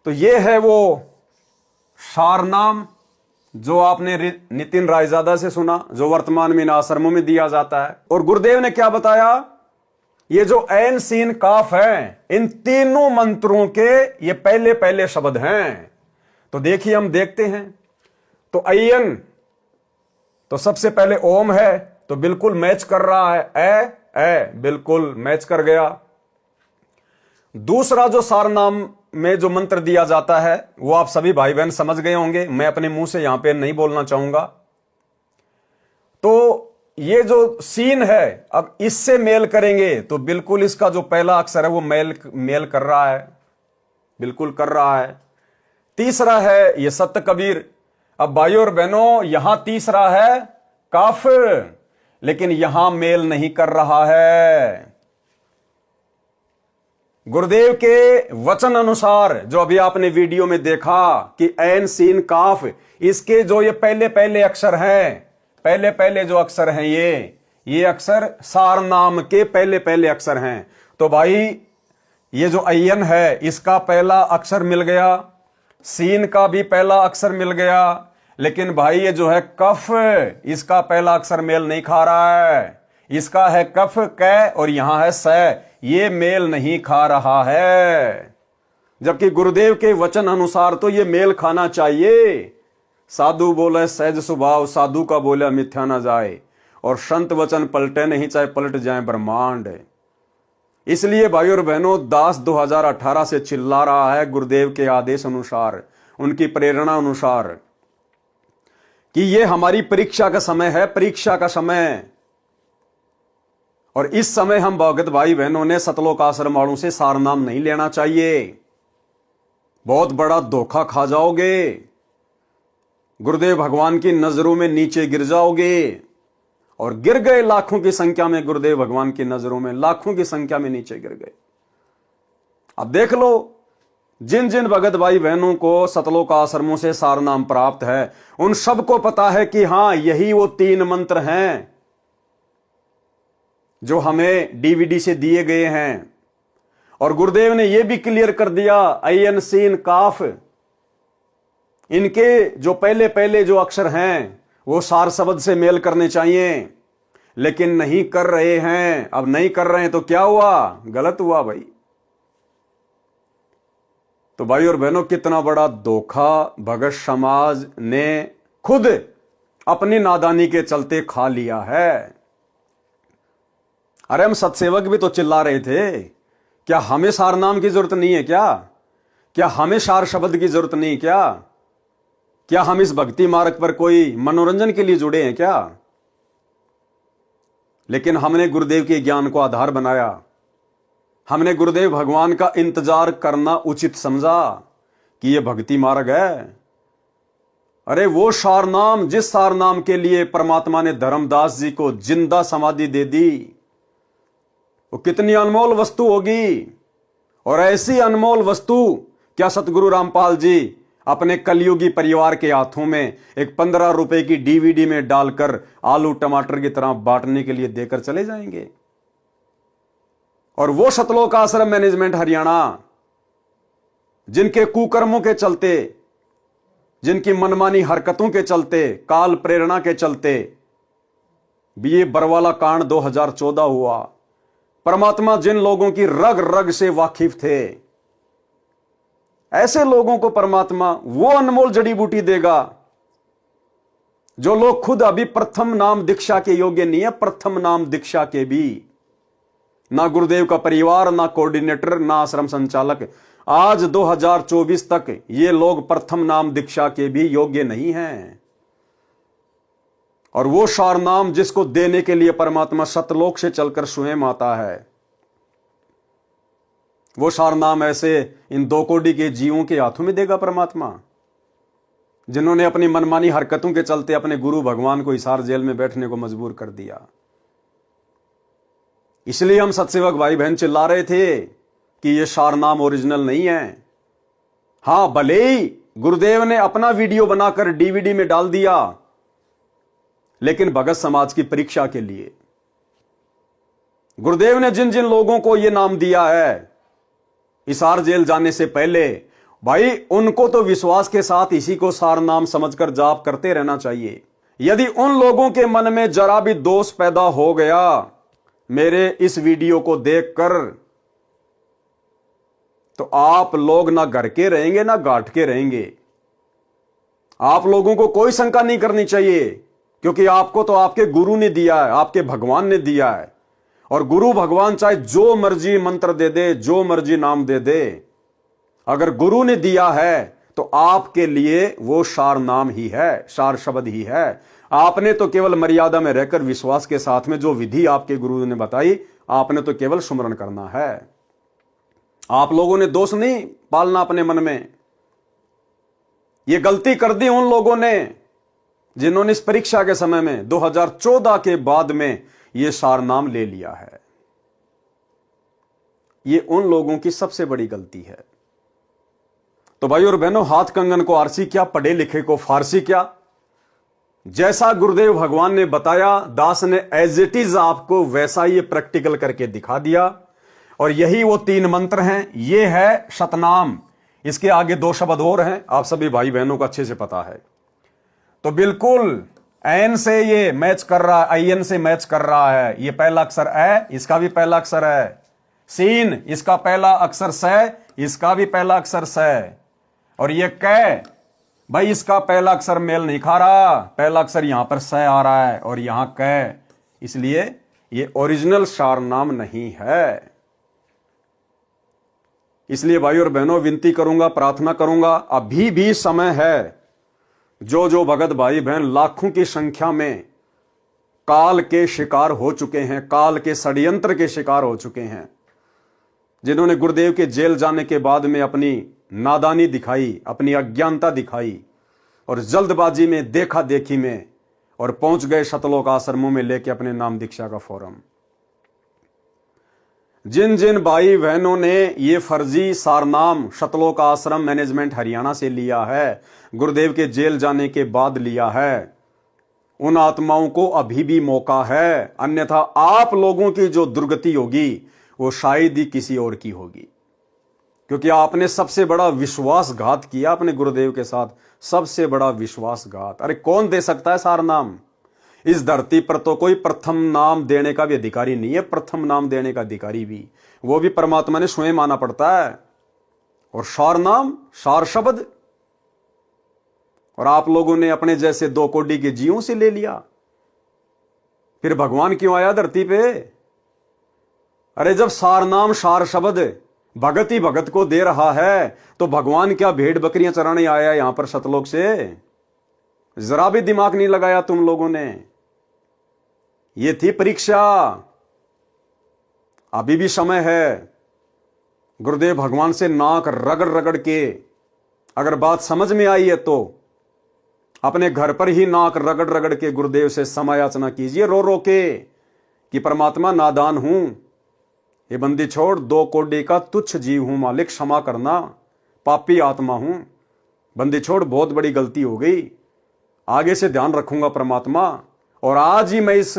तो ये है वो सारनाम जो आपने नितिन रायजादा से सुना, जो वर्तमान में इन आश्रमों में दिया जाता है। और गुरुदेव ने क्या बताया, ये जो ऐन सीन काफ है, इन तीनों मंत्रों के ये पहले पहले शब्द हैं। तो देखिए, हम देखते हैं। तो अयन, तो सबसे पहले ओम है, तो बिल्कुल मैच कर रहा है, ए बिल्कुल मैच कर गया। दूसरा जो सारनाम में जो मंत्र दिया जाता है, वो आप सभी भाई बहन समझ गए होंगे, मैं अपने मुंह से यहां पे नहीं बोलना चाहूंगा। तो ये जो सीन है, अब इससे मेल करेंगे तो बिल्कुल इसका जो पहला अक्षर है वो मेल कर रहा है, बिल्कुल कर रहा है। तीसरा है ये सत्य कबीर। अब भाइयों और बहनों, यहां तीसरा है काफ, लेकिन यहां मेल नहीं कर रहा है। गुरुदेव के वचन अनुसार, जो अभी आपने वीडियो में देखा कि ऐन सीन काफ, इसके जो ये पहले पहले अक्षर हैं, पहले पहले जो अक्षर हैं, ये अक्षर सारनाम के पहले पहले अक्षर हैं। तो भाई ये जो अयन है, इसका पहला अक्षर मिल गया, सीन का भी पहला अक्षर मिल गया, लेकिन भाई ये जो है कफ, इसका पहला अक्षर मेल नहीं खा रहा है। इसका है कफ कै और यहां है स, ये मेल नहीं खा रहा है। जबकि गुरुदेव के वचन अनुसार तो ये मेल खाना चाहिए। साधु बोले सहज स्वभाव, साधु का बोले मिथ्या न जाए, और संत वचन पलटे नहीं चाहे पलट जाए ब्रह्मांड। इसलिए भाई और बहनों, दास 2018 से चिल्ला रहा है गुरुदेव के आदेश अनुसार, उनकी प्रेरणा अनुसार, कि ये हमारी परीक्षा का समय है, परीक्षा का समय। और इस समय हम भगत भाई बहनों ने सतलोक आश्रम वालों से सारनाम नहीं लेना चाहिए, बहुत बड़ा धोखा खा जाओगे, गुरुदेव भगवान की नजरों में नीचे गिर जाओगे। और गिर गए लाखों की संख्या में, गुरुदेव भगवान की नजरों में लाखों की संख्या में नीचे गिर गए। अब देख लो, जिन जिन भगत भाई बहनों को सतलोक आश्रमों से सार नाम प्राप्त है, उन सबको पता है कि हां, यही वो 3 मंत्र हैं जो हमें डीवीडी से दिए गए हैं। और गुरुदेव ने यह भी क्लियर कर दिया, अयन सीन काफ, इनके जो पहले पहले जो अक्षर हैं वो सार शब्द से मेल करने चाहिए, लेकिन नहीं कर रहे हैं। अब नहीं कर रहे हैं तो क्या हुआ? गलत हुआ भाई। तो भाई और बहनों, कितना बड़ा धोखा भगत समाज ने खुद अपनी नादानी के चलते खा लिया है। अरे हम सत्सेवक भी तो चिल्ला रहे थे, क्या हमें सार नाम की जरूरत नहीं है क्या हमें सार शब्द की जरूरत नहीं? क्या हम इस भक्ति मार्ग पर कोई मनोरंजन के लिए जुड़े हैं क्या? लेकिन हमने गुरुदेव के ज्ञान को आधार बनाया, हमने गुरुदेव भगवान का इंतजार करना उचित समझा कि यह भक्ति मार्ग है। अरे वो सार नाम, जिस सार नाम के लिए परमात्मा ने धर्मदास जी को जिंदा समाधि दे दी, वो कितनी अनमोल वस्तु होगी। और ऐसी अनमोल वस्तु क्या सतगुरु रामपाल जी अपने कलयुगी परिवार के हाथों में एक 15 रुपए की डीवीडी में डालकर आलू टमाटर की तरह बांटने के लिए देकर चले जाएंगे? और वो सतलोक आश्रम मैनेजमेंट हरियाणा, जिनके कुकर्मों के चलते, जिनकी मनमानी हरकतों के चलते, काल प्रेरणा के चलते भी ये बरवाला कांड 2014 हुआ। परमात्मा जिन लोगों की रग रग से वाकिफ थे, ऐसे लोगों को परमात्मा वो अनमोल जड़ी बूटी देगा जो लोग खुद अभी प्रथम नाम दीक्षा के योग्य नहीं है। प्रथम नाम दीक्षा के भी ना गुरुदेव का परिवार, ना कोऑर्डिनेटर, ना आश्रम संचालक, आज 2024 तक ये लोग प्रथम नाम दीक्षा के भी योग्य नहीं हैं। और वो सार नाम जिसको देने के लिए परमात्मा सतलोक से चलकर स्वयं आता है, वो सार नाम ऐसे इन 2 कोटि के जीवों के हाथों में देगा परमात्मा, जिन्होंने अपनी मनमानी हरकतों के चलते अपने गुरु भगवान को हिसार जेल में बैठने को मजबूर कर दिया। इसलिए हम सत्सेवक भाई बहन चिल्ला रहे थे कि ये सार नाम ओरिजिनल नहीं है। हां, भले ही गुरुदेव ने अपना वीडियो बनाकर डीवीडी में डाल दिया, लेकिन भगत समाज की परीक्षा के लिए गुरुदेव ने जिन जिन लोगों को यह नाम दिया है हिसार जेल जाने से पहले, भाई उनको तो विश्वास के साथ इसी को सार नाम समझकर जाप करते रहना चाहिए। यदि उन लोगों के मन में जरा भी दोष पैदा हो गया मेरे इस वीडियो को देखकर, तो आप लोग ना घर के रहेंगे ना घाट के रहेंगे। आप लोगों को कोई शंका नहीं करनी चाहिए, क्योंकि आपको तो आपके गुरु ने दिया है, आपके भगवान ने दिया है। और गुरु भगवान चाहे जो मर्जी मंत्र दे दे, जो मर्जी नाम दे दे, अगर गुरु ने दिया है तो आपके लिए वो सार नाम ही है, सार शब्द ही है। आपने तो केवल मर्यादा में रहकर विश्वास के साथ में जो विधि आपके गुरु ने बताई, आपने तो केवल सुमरण करना है। आप लोगों ने दोष नहीं पालना अपने मन में। ये गलती कर दी उन लोगों ने जिन्होंने इस परीक्षा के समय में 2014 के बाद में यह सार नाम ले लिया है। यह उन लोगों की सबसे बड़ी गलती है। तो भाई और बहनों, हाथ कंगन को आरसी क्या, पढ़े लिखे को फारसी क्या। जैसा गुरुदेव भगवान ने बताया, दास ने एज इट इज आपको वैसा ही प्रैक्टिकल करके दिखा दिया। और यही वो 3 मंत्र हैं। ये है सतनाम, इसके आगे 2 शब्द और हैं, आप सभी भाई बहनों को अच्छे से पता है। तो बिल्कुल एन से ये मैच कर रहा है, आईएन से मैच कर रहा है। ये पहला अक्षर ए, इसका भी पहला अक्षर है। सीन, इसका पहला अक्षर स, इसका भी पहला अक्षर स। और ये कै, भाई इसका पहला अक्षर मेल नहीं खा रहा, पहला अक्षर यहां पर स आ रहा है और यहां कै, इसलिए ये ओरिजिनल सार नाम नहीं है। इसलिए भाई और बहनों, विनती करूंगा, प्रार्थना करूंगा, अभी भी समय है। जो भगत भाई बहन लाखों की संख्या में काल के शिकार हो चुके हैं, काल के षड्यंत्र के शिकार हो चुके हैं, जिन्होंने गुरुदेव के जेल जाने के बाद में अपनी नादानी दिखाई, अपनी अज्ञानता दिखाई और जल्दबाजी में, देखा देखी में, और पहुंच गए सतलोक आश्रमों में लेके अपने नाम दीक्षा का फॉर्म। जिन जिन भाई बहनों ने ये फर्जी सारनाम शतलोक आश्रम मैनेजमेंट हरियाणा से लिया है, गुरुदेव के जेल जाने के बाद लिया है, उन आत्माओं को अभी भी मौका है, अन्यथा आप लोगों की जो दुर्गति होगी वो शायद ही किसी और की होगी। क्योंकि आपने सबसे बड़ा विश्वासघात किया अपने गुरुदेव के साथ, सबसे बड़ा विश्वासघात। अरे कौन दे सकता है सारनाम? इस धरती पर तो कोई प्रथम नाम देने का भी अधिकारी नहीं है, प्रथम नाम देने का अधिकारी भी वो भी परमात्मा ने स्वयं माना पड़ता है। और सार नाम, सार शब्द, और आप लोगों ने अपने जैसे 2 कोड़ी के जीवों से ले लिया। फिर भगवान क्यों आया धरती पे? अरे जब सार नाम सार शब्द भगत ही भगत को दे रहा है तो भगवान क्या भेड़ बकरियां चराने आया यहां पर सतलोक से? जरा भी दिमाग नहीं लगाया तुम लोगों ने। ये थी परीक्षा, अभी भी समय है। गुरुदेव भगवान से नाक रगड़ रगड़ के अगर बात समझ में आई है तो अपने घर पर ही नाक रगड़ रगड़ के गुरुदेव से समायाचना कीजिए, रो रो के, कि परमात्मा नादान हूं, ये बंदी छोड़, 2 कोड़ी का तुच्छ जीव हूं मालिक, क्षमा करना, पापी आत्मा हूं, बंदी छोड़, बहुत बड़ी गलती हो गई, आगे से ध्यान रखूंगा परमात्मा। और आज ही मैं इस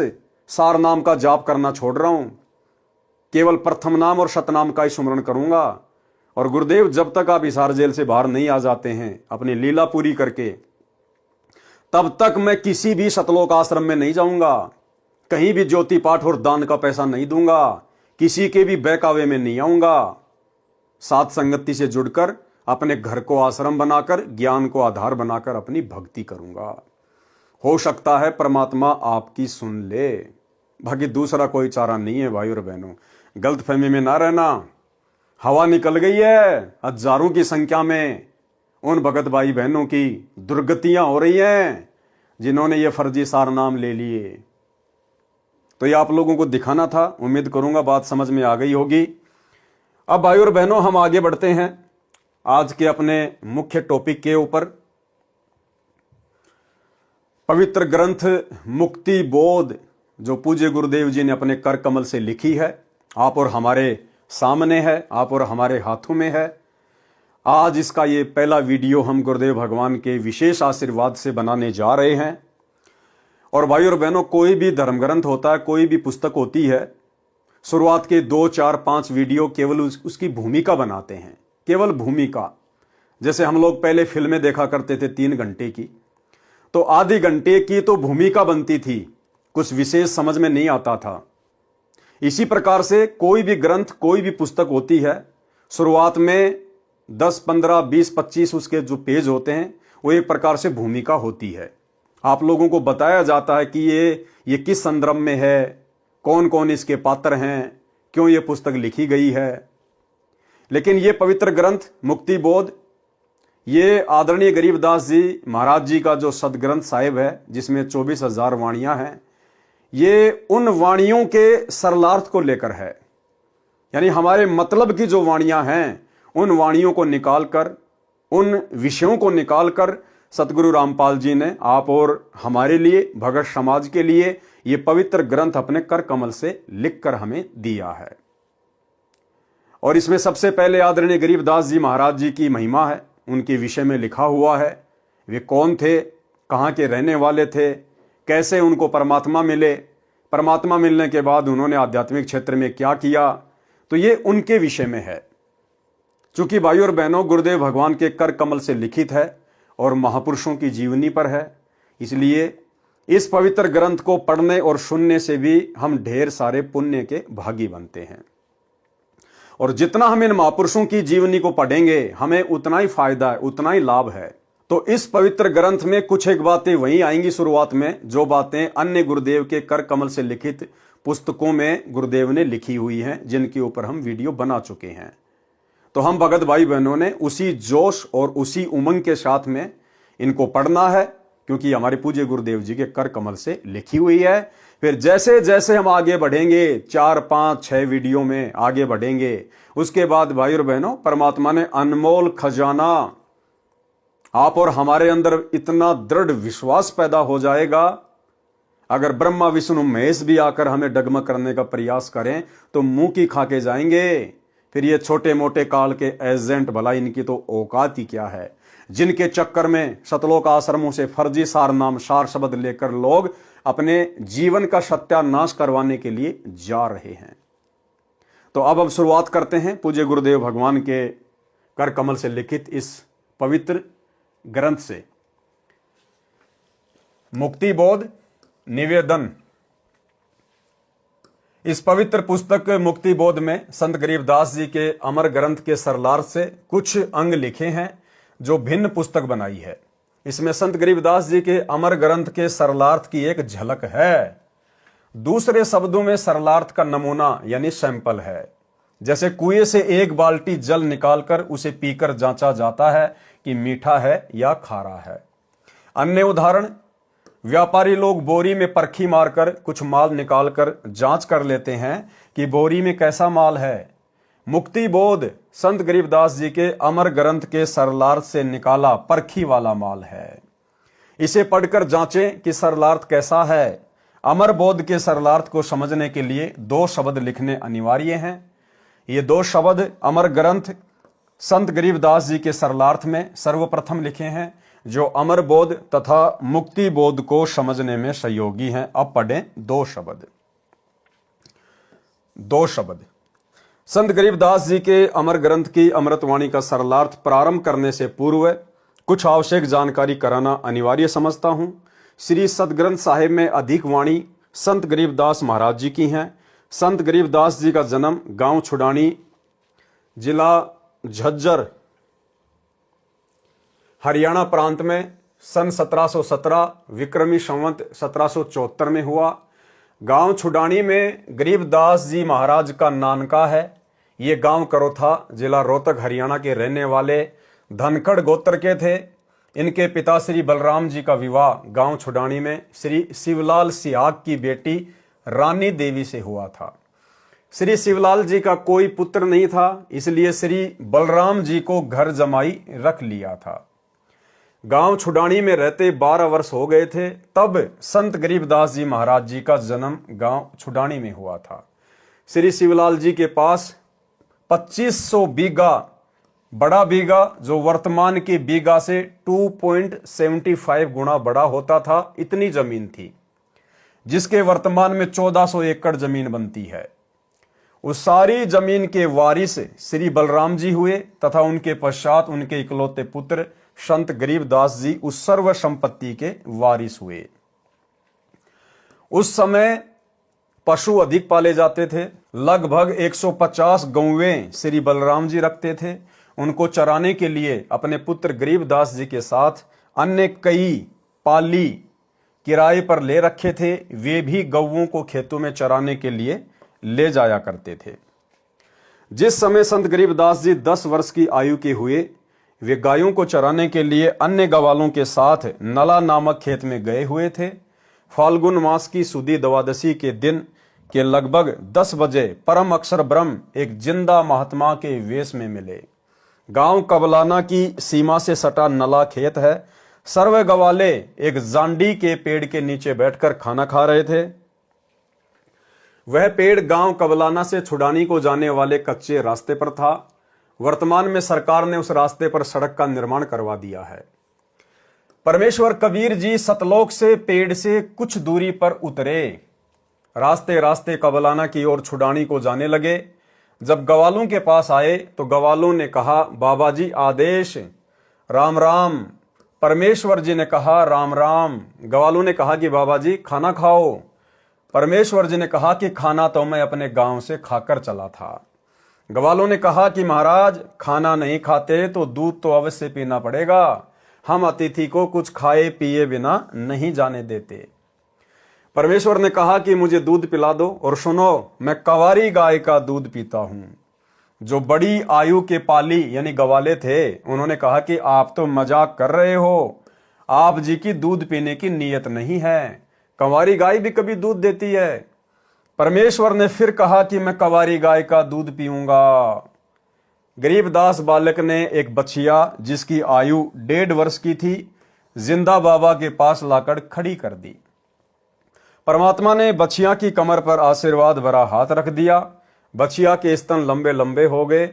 सार नाम का जाप करना छोड़ रहा हूं, केवल प्रथम नाम और शतनाम का ही स्मरण करूंगा। और गुरुदेव जब तक आप हिसार जेल से बाहर नहीं आ जाते हैं अपनी लीला पूरी करके, तब तक मैं किसी भी सतलोक आश्रम में नहीं जाऊंगा, कहीं भी ज्योति पाठ और दान का पैसा नहीं दूंगा, किसी के भी बहकावे में नहीं आऊंगा। सात संगति से जुड़कर अपने घर को आश्रम बनाकर, ज्ञान को आधार बनाकर अपनी भक्ति करूंगा। हो सकता है परमात्मा आपकी सुन ले, बाकी दूसरा कोई चारा नहीं है। भाई और बहनों, गलतफहमी में ना रहना। हवा निकल गई है हजारों की संख्या में उन भगत भाई बहनों की, दुर्गतियां हो रही हैं जिन्होंने ये फर्जी सार नाम ले लिए। तो ये आप लोगों को दिखाना था, उम्मीद करूंगा बात समझ में आ गई होगी। अब भाई और बहनों, हम आगे बढ़ते हैं आज के अपने मुख्य टॉपिक के ऊपर। पवित्र ग्रंथ मुक्ति बोध जो पूज्य गुरुदेव जी ने अपने कर कमल से लिखी है, आप और हमारे सामने है, आप और हमारे हाथों में है। आज इसका ये पहला वीडियो हम गुरुदेव भगवान के विशेष आशीर्वाद से बनाने जा रहे हैं। और भाई और बहनों, कोई भी धर्म ग्रंथ होता है, कोई भी पुस्तक होती है, शुरुआत के 2, 4, 5 वीडियो केवल उसकी भूमिका बनाते हैं, केवल भूमिका। जैसे हम लोग पहले फिल्में देखा करते थे 3 घंटे की, तो आधी घंटे की तो भूमिका बनती थी, कुछ विशेष समझ में नहीं आता था। इसी प्रकार से कोई भी ग्रंथ, कोई भी पुस्तक होती है, शुरुआत में 10, 15, 20, 25 उसके जो पेज होते हैं वो एक प्रकार से भूमिका होती है। आप लोगों को बताया जाता है कि ये किस संदर्भ में है, कौन कौन इसके पात्र हैं, क्यों ये पुस्तक लिखी गई है। लेकिन ये पवित्र ग्रंथ मुक्ति बोध, ये आदरणीय गरीबदास जी महाराज जी का जो सदग्रंथ साहिब है, जिसमें 24,000 वाणियां हैं, ये उन वाणियों के सरलार्थ को लेकर है। यानी हमारे मतलब की जो वाणियां हैं, उन वाणियों को निकालकर, उन विषयों को निकालकर सतगुरु रामपाल जी ने आप और हमारे लिए, भगत समाज के लिए, ये पवित्र ग्रंथ अपने कर कमल से लिखकर हमें दिया है। और इसमें सबसे पहले आदरणीय गरीबदास जी महाराज जी की महिमा है, उनके विषय में लिखा हुआ है। वे कौन थे, कहाँ के रहने वाले थे, कैसे उनको परमात्मा मिले, परमात्मा मिलने के बाद उन्होंने आध्यात्मिक क्षेत्र में क्या किया, तो ये उनके विषय में है। चूंकि भाई और बहनों, गुरुदेव भगवान के कर कमल से लिखित है और महापुरुषों की जीवनी पर है, इसलिए इस पवित्र ग्रंथ को पढ़ने और सुनने से भी हम ढेर सारे पुण्य के भागी बनते हैं। और जितना हम इन महापुरुषों की जीवनी को पढ़ेंगे, हमें उतना ही फायदा है, उतना ही लाभ है। तो इस पवित्र ग्रंथ में कुछ एक बातें वहीं आएंगी शुरुआत में, जो बातें अन्य गुरुदेव के कर कमल से लिखित पुस्तकों में गुरुदेव ने लिखी हुई हैं, जिनके ऊपर हम वीडियो बना चुके हैं। तो हम भगत भाई बहनों ने उसी जोश और उसी उमंग के साथ में इनको पढ़ना है, क्योंकि हमारे पूज्य गुरुदेव जी के कर कमल से लिखी हुई है। फिर जैसे जैसे हम आगे बढ़ेंगे, 4, 5, 6 वीडियो में आगे बढ़ेंगे, उसके बाद भाई और बहनों, परमात्मा ने अनमोल खजाना आप और हमारे अंदर इतना दृढ़ विश्वास पैदा हो जाएगा, अगर ब्रह्मा विष्णु महेश भी आकर हमें डगमग करने का प्रयास करें तो मुंह की खा के जाएंगे। फिर ये छोटे मोटे काल के एजेंट, भला इनकी तो औकात ही क्या है, जिनके चक्कर में सतलोक आश्रमों से फर्जी सार नाम सार शब्द लेकर लोग अपने जीवन का सत्यानाश करवाने के लिए जा रहे हैं। तो अब हम शुरुआत करते हैं पूज्य गुरुदेव भगवान के कर कमल से लिखित इस पवित्र ग्रंथ से। मुक्ति बोध निवेदन। इस पवित्र पुस्तक मुक्ति बोध में संत गरीबदास जी के अमर ग्रंथ के सरलार्थ से कुछ अंग लिखे हैं जो भिन्न पुस्तक बनाई है। इसमें संत गरीबदास जी के अमर ग्रंथ के सरलार्थ की एक झलक है। दूसरे शब्दों में सरलार्थ का नमूना यानी सैंपल है। जैसे कुएं से एक बाल्टी जल निकालकर उसे पीकर जांचा जाता है कि मीठा है या खारा है। अन्य उदाहरण, व्यापारी लोग बोरी में परखी मारकर कुछ माल निकालकर जांच कर लेते हैं कि बोरी में कैसा माल है। मुक्ति बोध संत गरीबदास जी के अमर ग्रंथ के सरलार्थ से निकाला परखी वाला माल है। इसे पढ़कर जांचें कि सरलार्थ कैसा है। अमर बोध के सरलार्थ को समझने के लिए दो शब्द लिखने अनिवार्य हैं। ये दो शब्द अमर ग्रंथ संत गरीबदास जी के सरलार्थ में सर्वप्रथम लिखे हैं, जो अमर बोध तथा मुक्ति बोध को समझने में सहयोगी हैं। अब पढ़ें दो शब्द। संत गरीबदास जी के अमर ग्रंथ की अमृतवाणी का सरलार्थ प्रारंभ करने से पूर्व कुछ आवश्यक जानकारी कराना अनिवार्य समझता हूं। श्री सतग्रंथ साहिब में अधिक वाणी संत गरीबदास महाराज जी की हैं। संत गरीबदास जी का जन्म गांव छुडानी, जिला झज्जर, हरियाणा प्रांत में सन 1717 विक्रमी संवत 1774 में हुआ। गांव छुडानी में गरीबदास जी महाराज का नानका है। ये गांव करोथा, जिला रोहतक, हरियाणा के रहने वाले धनखड़ गोत्र के थे। इनके पिता श्री बलराम जी का विवाह गांव छुडानी में श्री शिवलाल सिहाग की बेटी रानी देवी से हुआ था। श्री शिवलाल जी का कोई पुत्र नहीं था, इसलिए श्री बलराम जी को घर जमाई रख लिया था। गांव छुडानी में रहते 12 वर्ष हो गए थे, तब संत गरीबदास जी महाराज जी का जन्म गांव छुडानी में हुआ था। श्री शिवलाल जी के पास 2500 बीघा, बड़ा बीघा जो वर्तमान के बीघा से 2.75 गुना बड़ा होता था, इतनी जमीन थी, जिसके वर्तमान में 1400 एकड़ जमीन बनती है। उस सारी जमीन के वारिस श्री बलराम जी हुए तथा उनके पश्चात उनके इकलौते पुत्र संत गरीबदास जी उस सर्व संपत्ति के वारिस हुए। उस समय पशु अधिक पाले जाते थे। लगभग 150 गौवें श्री बलराम जी रखते थे। उनको चराने के लिए अपने पुत्र गरीबदास जी के साथ अन्य कई पाली किराए पर ले रखे थे। वे भी गौवों को खेतों में चराने के लिए ले जाया करते थे। जिस समय संत गरीबदास जी 10 वर्ष की आयु के हुए, वे गायों को चराने के लिए अन्य गवालों के साथ नला नामक खेत में गए हुए थे। फाल्गुन मास की सुदी द्वादशी के दिन के लगभग 10 बजे परम अक्षर ब्रह्म एक जिंदा महात्मा के वेश में मिले। गांव कबलाना की सीमा से सटा नला खेत है। सर्व गवाले एक जांडी के पेड़ के नीचे बैठकर खाना खा रहे थे। वह पेड़ गांव कबलाना से छुडानी को जाने वाले कच्चे रास्ते पर था। वर्तमान में सरकार ने उस रास्ते पर सड़क का निर्माण करवा दिया है। परमेश्वर कबीर जी सतलोक से पेड़ से कुछ दूरी पर उतरे। रास्ते रास्ते कबलाना की ओर छुडानी को जाने लगे। जब गवालों के पास आए तो गवालों ने कहा, बाबा जी आदेश। राम राम। परमेश्वर जी ने कहा, राम राम। गवालों ने कहा कि बाबा जी खाना खाओ। परमेश्वर जी ने कहा कि खाना तो मैं अपने गांव से खाकर चला था। गवालों ने कहा कि महाराज खाना नहीं खाते तो दूध तो अवश्य पीना पड़ेगा। हम अतिथि को कुछ खाए पिए बिना नहीं जाने देते। परमेश्वर ने कहा कि मुझे दूध पिला दो, और सुनो, मैं कंवारी गाय का दूध पीता हूं। जो बड़ी आयु के पाली यानी गवाले थे, उन्होंने कहा कि आप तो मजाक कर रहे हो, आप जी की दूध पीने की नीयत नहीं है। कंवारी गाय भी कभी दूध देती है। परमेश्वर ने फिर कहा कि मैं कंवारी गाय का दूध पीऊंगा। गरीबदास बालक ने एक बछिया जिसकी आयु 1.5 वर्ष की थी, जिंदा बाबा के पास लाकर खड़ी कर दी। परमात्मा ने बछिया की कमर पर आशीर्वाद भरा हाथ रख दिया। बछिया के स्तन लंबे लंबे हो गए।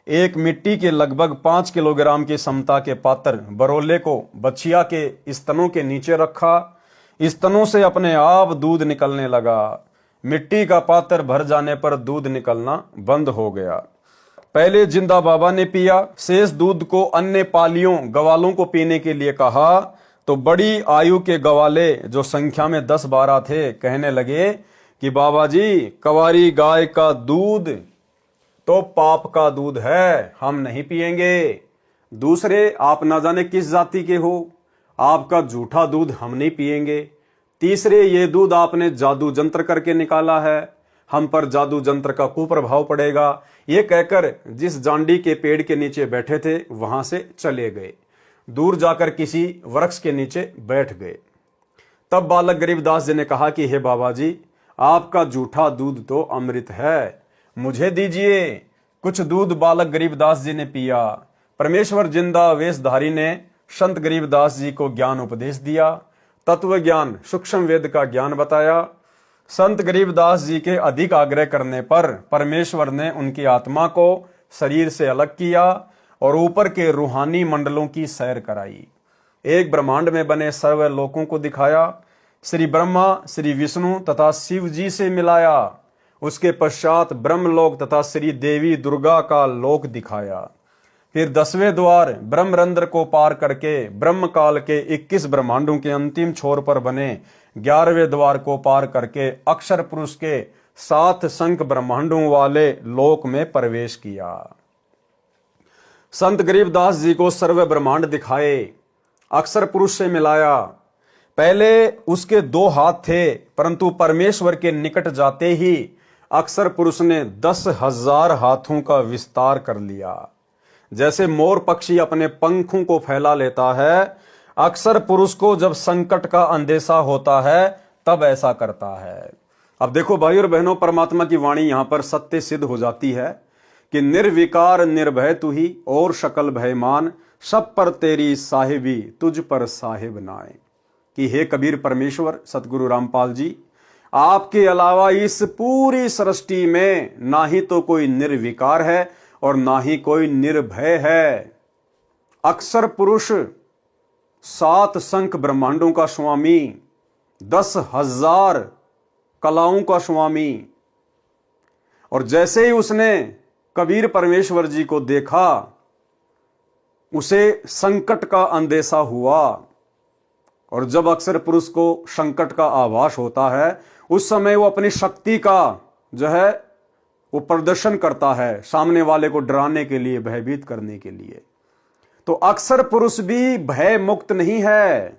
एक मिट्टी के लगभग 5 किलोग्राम की समता के पात्र बरोले को बछिया के स्तनों के नीचे रखा। स्तनों से अपने आप दूध निकलने लगा। मिट्टी का पात्र भर जाने पर दूध निकलना बंद हो गया। पहले जिंदा बाबा ने पिया। शेष दूध को अन्य पालियों गवालों को पीने के लिए कहा तो बड़ी आयु के गवाले जो संख्या में 10-12 थे कहने लगे कि बाबा जी, कवारी गाय का दूध तो पाप का दूध है, हम नहीं पिएंगे। दूसरे, आप ना जाने किस जाति के हो, आपका झूठा दूध हम नहीं पिएंगे। तीसरे, ये दूध आपने जादू जंत्र करके निकाला है, हम पर जादू जंत्र का कुप्रभाव पड़ेगा। ये कहकर जिस जांडी के पेड़ के नीचे बैठे थे वहां से चले गए। दूर जाकर किसी वृक्ष के नीचे बैठ गए। तब बालक गरीबदास जी ने कहा कि हे बाबा जी, आपका झूठा दूध तो अमृत है, मुझे दीजिए। कुछ दूध बालक गरीबदास जी ने पिया। परमेश्वर जिंदा वेशधारी ने संत गरीबदास जी को ज्ञान उपदेश दिया, तत्व ज्ञान, सूक्ष्म वेद का ज्ञान बताया। संत गरीबदास जी के अधिक आग्रह करने पर परमेश्वर ने उनकी आत्मा को शरीर से अलग किया और ऊपर के रूहानी मंडलों की सैर कराई। एक ब्रह्मांड में बने सर्व लोकों को दिखाया। श्री ब्रह्मा, श्री विष्णु तथा शिव जी से मिलाया। उसके पश्चात ब्रह्मलोक तथा श्री देवी दुर्गा का लोक दिखाया। फिर 10वें द्वार ब्रह्मरंध्र को पार करके ब्रह्म काल के 21 ब्रह्मांडों के अंतिम छोर पर बने 11वें द्वार को पार करके अक्षर पुरुष के 7 संख ब्रह्मांडों वाले लोक में प्रवेश किया। संत गरीबदास जी को सर्व ब्रह्मांड दिखाए, अक्षर पुरुष से मिलाया। पहले उसके 2 हाथ थे, परंतु परमेश्वर के निकट जाते ही अक्षर पुरुष ने 10,000 हाथों का विस्तार कर लिया। जैसे मोर पक्षी अपने पंखों को फैला लेता है, अक्षर पुरुष को जब संकट का अंदेशा होता है तब ऐसा करता है। अब देखो भाई और बहनों, परमात्मा की वाणी यहां पर सत्य सिद्ध हो जाती है कि निर्विकार निर्भय तू ही और शकल भयमान, सब पर तेरी साहिबी तुझ पर साहिब नाए। कि हे कबीर परमेश्वर सतगुरु रामपाल जी, आपके अलावा इस पूरी सृष्टि में ना ही तो कोई निर्विकार है और ना ही कोई निर्भय है। अक्षर पुरुष 7 संख ब्रह्मांडों का स्वामी, 10,000 कलाओं का स्वामी। और जैसे ही उसने कबीर परमेश्वर जी को देखा, उसे संकट का अंदेशा हुआ। और जब अक्षर पुरुष को संकट का आभास होता है, उस समय वो अपनी शक्ति का जो है वो प्रदर्शन करता है, सामने वाले को डराने के लिए, भयभीत करने के लिए। तो अक्षर पुरुष भी भय मुक्त नहीं है,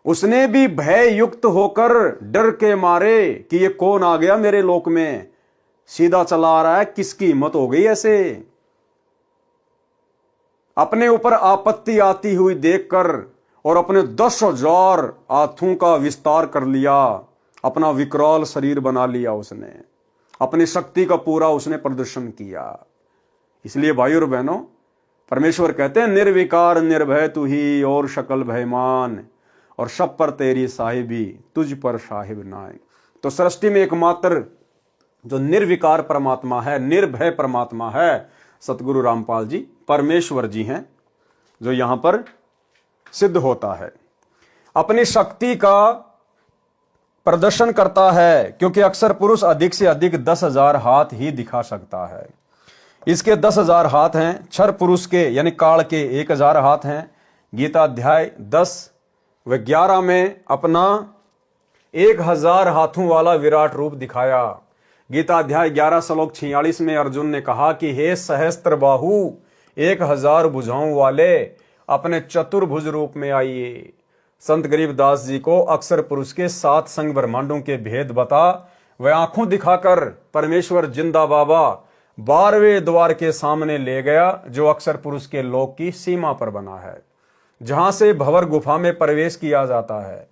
उसने भी भय युक्त होकर डर के मारे कि ये कौन आ गया मेरे लोक में, सीधा चला आ रहा है, किसकी हिम्मत हो गई ऐसे। अपने ऊपर आपत्ति आती हुई देखकर और अपने 10,000 हाथों का विस्तार कर लिया, अपना विकराल शरीर बना लिया उसने, अपनी शक्ति का पूरा उसने प्रदर्शन किया। इसलिए भाई और बहनों, परमेश्वर कहते हैं निर्विकार निर्भय तू ही और शकल भयमान, और सब पर तेरी साहिबी तुझ पर साहिब नाए। तो सृष्टि में एकमात्र जो निर्विकार परमात्मा है, निर्भय परमात्मा है, सतगुरु रामपाल जी परमेश्वर जी हैं, जो यहां पर सिद्ध होता है। अपनी शक्ति का प्रदर्शन करता है, क्योंकि अक्षर पुरुष अधिक से अधिक 10,000 हाथ ही दिखा सकता है। इसके 10,000 हाथ हैं। क्षर पुरुष के यानी काल के 1,000 हाथ हैं। गीता अध्याय 10 व 11 में अपना 1,000 हाथों वाला विराट रूप दिखाया। गीता अध्याय 11 श्लोक 46 में अर्जुन ने कहा कि हे सहस्त्र बाहु, 1,000 भुजाओं वाले, अपने चतुर्भुज रूप में आइए। संत गरीबदास जी को अक्षर पुरुष के 7 संग ब्रह्मांडों के भेद बता वह आंखों दिखाकर परमेश्वर जिंदा बाबा 12वें द्वार के सामने ले गया, जो अक्षर पुरुष के लोक की सीमा पर बना है, जहां से भंवर गुफा में प्रवेश किया जाता है।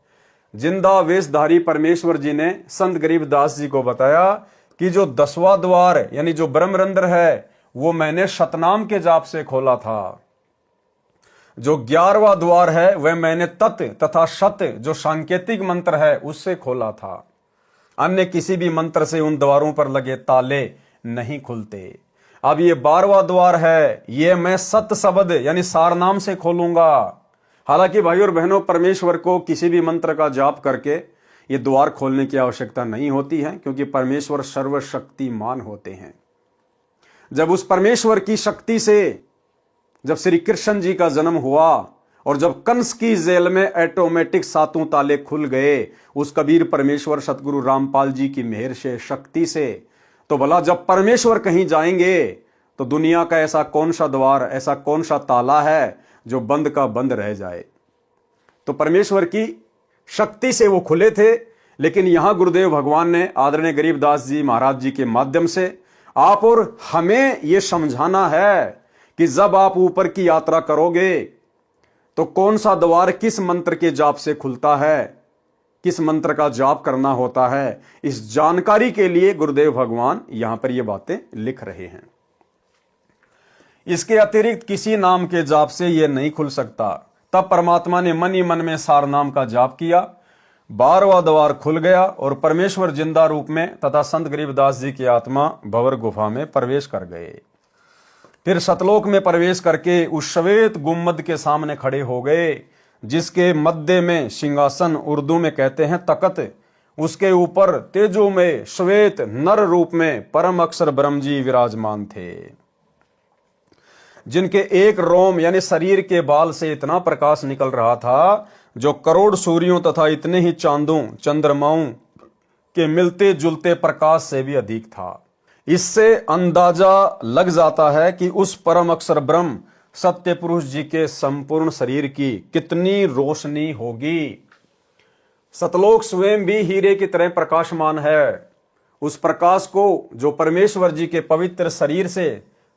जिंदा वेशधारी परमेश्वर जी ने संत गरीबदास जी को बताया कि जो 10वां द्वार यानी जो ब्रह्मरंध्र है, वो मैंने शतनाम के जाप से खोला था। जो 11वां द्वार है वह मैंने तत् तथा शत जो सांकेतिक मंत्र है उससे खोला था। अन्य किसी भी मंत्र से उन द्वारों पर लगे ताले नहीं खुलते। अब ये 12वां द्वार है, ये मैं सत शब्द यानी सार नाम से खोलूंगा। हालांकि भाई और बहनों, परमेश्वर को किसी भी मंत्र का जाप करके ये द्वार खोलने की आवश्यकता नहीं होती है, क्योंकि परमेश्वर सर्वशक्तिमान होते हैं। जब उस परमेश्वर की शक्ति से जब श्री कृष्ण जी का जन्म हुआ और जब कंस की जेल में ऑटोमेटिक 7 ताले खुल गए उस कबीर परमेश्वर सतगुरु रामपाल जी की मेहर से, शक्ति से, तो भला जब परमेश्वर कहीं जाएंगे तो दुनिया का ऐसा कौन सा द्वार, ऐसा कौन सा ताला है जो बंद का बंद रह जाए। तो परमेश्वर की शक्ति से वो खुले थे। लेकिन यहां गुरुदेव भगवान ने आदरणीय गरीबदास जी महाराज जी के माध्यम से आप और हमें यह समझाना है कि जब आप ऊपर की यात्रा करोगे तो कौन सा द्वार किस मंत्र के जाप से खुलता है, किस मंत्र का जाप करना होता है, इस जानकारी के लिए गुरुदेव भगवान यहां पर ये बातें लिख रहे हैं। इसके अतिरिक्त किसी नाम के जाप से यह नहीं खुल सकता। तब परमात्मा ने मन ही मन में सार नाम का जाप किया, 12वां द्वार खुल गया और परमेश्वर जिंदा रूप में तथा संत गरीबदास जी की आत्मा भंवर गुफा में प्रवेश कर गए। फिर सतलोक में प्रवेश करके उस श्वेत गुम्मद के सामने खड़े हो गए, जिसके मध्य में सिंहासन, उर्दू में कहते हैं तकत, उसके ऊपर तेजो में श्वेत नर रूप में परम अक्षर ब्रह्म जी विराजमान थे, जिनके एक रोम यानी शरीर के बाल से इतना प्रकाश निकल रहा था जो करोड़ सूर्यों तथा इतने ही चांदों चंद्रमाओं के मिलते जुलते प्रकाश से भी अधिक था। इससे अंदाजा लग जाता है कि उस परम अक्षर ब्रह्म सत्य पुरुष जी के संपूर्ण शरीर की कितनी रोशनी होगी। सतलोक स्वयं भी हीरे की तरह प्रकाशमान है। उस प्रकाश को जो परमेश्वर जी के पवित्र शरीर से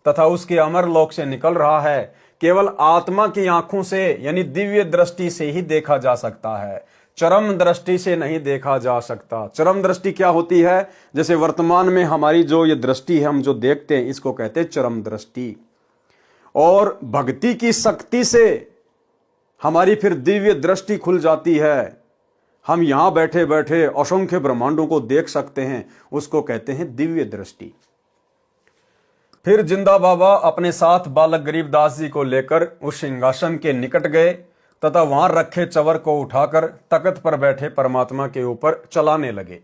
तथा उसके अमर लोक से निकल रहा है, केवल आत्मा की आंखों से यानी दिव्य दृष्टि से ही देखा जा सकता है, चरम दृष्टि से नहीं देखा जा सकता। चरम दृष्टि क्या होती है? जैसे वर्तमान में हमारी जो ये दृष्टि है, हम जो देखते हैं, इसको कहते हैं चरम दृष्टि। और भक्ति की शक्ति से हमारी फिर दिव्य दृष्टि खुल जाती है। हम यहां बैठे बैठे असंख्य ब्रह्मांडों को देख सकते हैं, उसको कहते हैं दिव्य दृष्टि। फिर जिंदा बाबा अपने साथ बालक गरीबदास जी को लेकर उस सिंहासन के निकट गए तथा वहां रखे चवर को उठाकर तख्त पर बैठे परमात्मा के ऊपर चलाने लगे।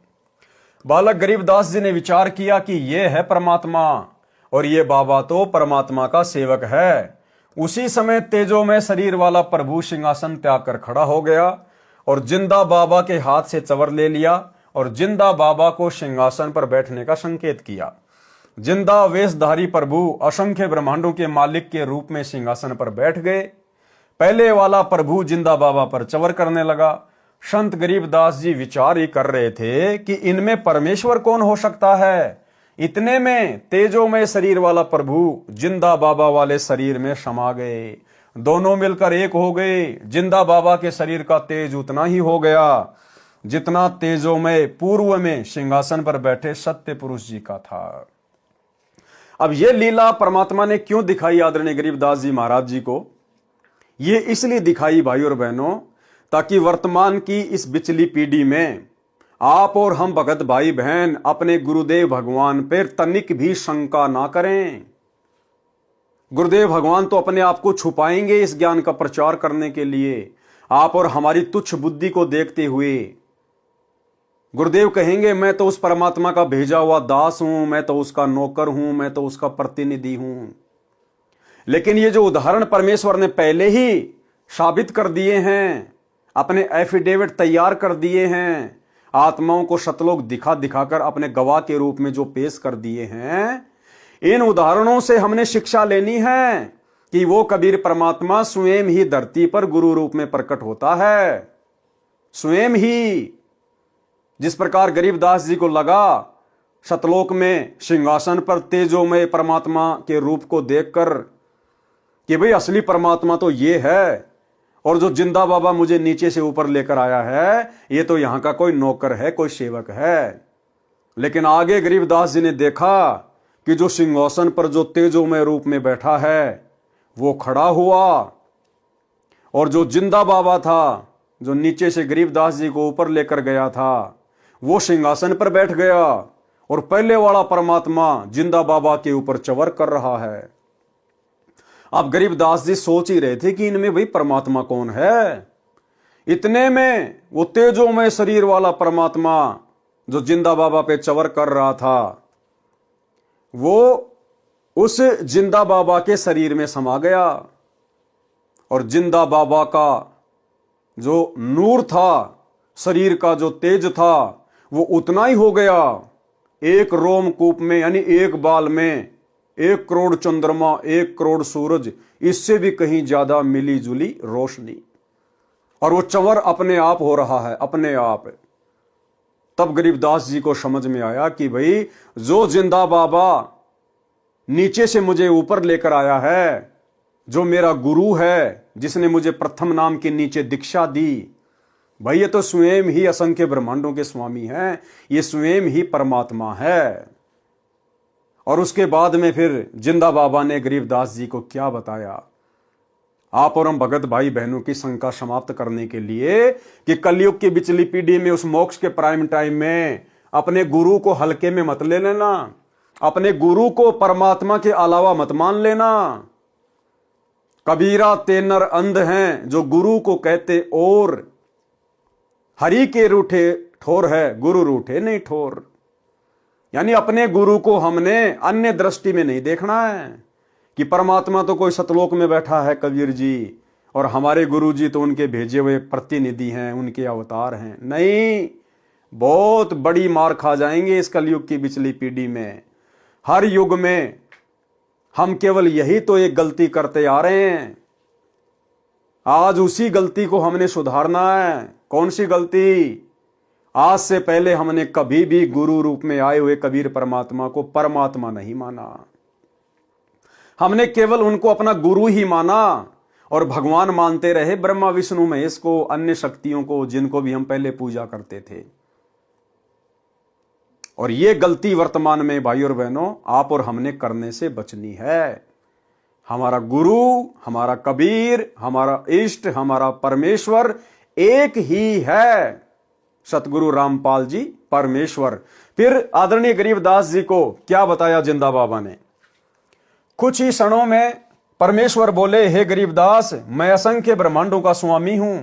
बालक गरीबदास जी ने विचार किया कि ये है परमात्मा और ये बाबा तो परमात्मा का सेवक है। उसी समय तेजो में शरीर वाला प्रभु सिंहासन त्याग कर खड़ा हो गया और जिंदा बाबा के हाथ से चवर ले लिया और जिंदा बाबा को सिंहासन पर बैठने का संकेत किया। जिंदा वेशधारी प्रभु असंख्य ब्रह्मांडों के मालिक के रूप में सिंहासन पर बैठ गए। पहले वाला प्रभु जिंदा बाबा पर चवर करने लगा। संत गरीबदास जी विचार ही कर रहे थे कि इनमें परमेश्वर कौन हो सकता है। इतने में तेजो में शरीर वाला प्रभु जिंदा बाबा वाले शरीर में समा गए। दोनों मिलकर एक हो गए। जिंदा बाबा के शरीर का तेज उतना ही हो गया जितना तेजो में पूर्व में सिंहासन पर बैठे सत्य पुरुष जी का था। अब यह लीला परमात्मा ने क्यों दिखाई आदरणीय गरीबदास जी महाराज जी को? ये इसलिए दिखाई भाई और बहनों, ताकि वर्तमान की इस बिचली पीढ़ी में आप और हम भगत भाई बहन अपने गुरुदेव भगवान पर तनिक भी शंका ना करें। गुरुदेव भगवान तो अपने आप को छुपाएंगे इस ज्ञान का प्रचार करने के लिए। आप और हमारी तुच्छ बुद्धि को देखते हुए गुरुदेव कहेंगे, मैं तो उस परमात्मा का भेजा हुआ दास हूं, मैं तो उसका नौकर हूं, मैं तो उसका प्रतिनिधि हूं। लेकिन ये जो उदाहरण परमेश्वर ने पहले ही साबित कर दिए हैं, अपने एफिडेविट तैयार कर दिए हैं, आत्माओं को सतलोक दिखा दिखाकर अपने गवाह के रूप में जो पेश कर दिए हैं, इन उदाहरणों से हमने शिक्षा लेनी है कि वो कबीर परमात्मा स्वयं ही धरती पर गुरु रूप में प्रकट होता है। स्वयं ही जिस प्रकार गरीबदास जी को लगा सतलोक में सिंहासन पर तेजो में परमात्मा के रूप को देखकर कि भाई असली परमात्मा तो ये है और जो जिंदा बाबा मुझे नीचे से ऊपर लेकर आया है ये तो यहां का कोई नौकर है, कोई सेवक है। लेकिन आगे गरीबदास जी ने देखा कि जो सिंहासन पर जो तेजो में रूप में बैठा है वो खड़ा हुआ और जो जिंदा बाबा था, जो नीचे से गरीबदास जी को ऊपर लेकर गया था, वो सिंहासन पर बैठ गया और पहले वाला परमात्मा जिंदा बाबा के ऊपर चवर कर रहा है। अब गरीबदास जी सोच ही रहे थे कि इनमें भाई परमात्मा कौन है। इतने में वो तेजोमय शरीर वाला परमात्मा जो जिंदा बाबा पे चवर कर रहा था, वो उस जिंदा बाबा के शरीर में समा गया और जिंदा बाबा का जो नूर था, शरीर का जो तेज था, वो उतना ही हो गया। एक रोमकूप में यानी एक बाल में 1 करोड़ चंद्रमा, 1 करोड़ सूरज, इससे भी कहीं ज्यादा मिली जुली रोशनी, और वो चंवर अपने आप हो रहा है, अपने आप। तब गरीबदास जी को समझ में आया कि भाई जो जिंदा बाबा नीचे से मुझे ऊपर लेकर आया है, जो मेरा गुरु है, जिसने मुझे प्रथम नाम के नीचे दीक्षा दी, भाई ये तो स्वयं ही असंख्य ब्रह्मांडों के स्वामी हैं, ये स्वयं ही परमात्मा है। और उसके बाद में फिर जिंदा बाबा ने गरीबदास जी को क्या बताया। आप और हम भगत भाई बहनों की शंका समाप्त करने के लिए कि कलयुग की बिचली पीढ़ी में उस मोक्ष के प्राइम टाइम में अपने गुरु को हल्के में मत ले लेना, अपने गुरु को परमात्मा के अलावा मत मान लेना। कबीरा ते नर अंध हैं जो गुरु को कहते और, हरि के रूठे ठोर है गुरु रूठे नहीं ठोर। यानी अपने गुरु को हमने अन्य दृष्टि में नहीं देखना है कि परमात्मा तो कोई सतलोक में बैठा है कबीर जी, और हमारे गुरु जी तो उनके भेजे हुए प्रतिनिधि हैं, उनके अवतार हैं। नहीं, बहुत बड़ी मार खा जाएंगे इस कलयुग की बिचली पीढ़ी में। हर युग में हम केवल यही तो एक गलती करते आ रहे हैं, आज उसी गलती को हमने सुधारना है। कौन सी गलती? आज से पहले हमने कभी भी गुरु रूप में आए हुए कबीर परमात्मा को परमात्मा नहीं माना, हमने केवल उनको अपना गुरु ही माना और भगवान मानते रहे, ब्रह्मा विष्णु महेश को, अन्य शक्तियों को, जिनको भी हम पहले पूजा करते थे। और ये गलती वर्तमान में भाई और बहनों आप और हमने करने से बचनी है। हमारा गुरु, हमारा कबीर, हमारा इष्ट, हमारा परमेश्वर एक ही है, सतगुरु रामपाल जी परमेश्वर। फिर आदरणीय गरीबदास जी को क्या बताया जिंदा बाबा ने। कुछ ही क्षणों में परमेश्वर बोले, हे गरीबदास, मैं असंख्य ब्रह्मांडों का स्वामी हूं,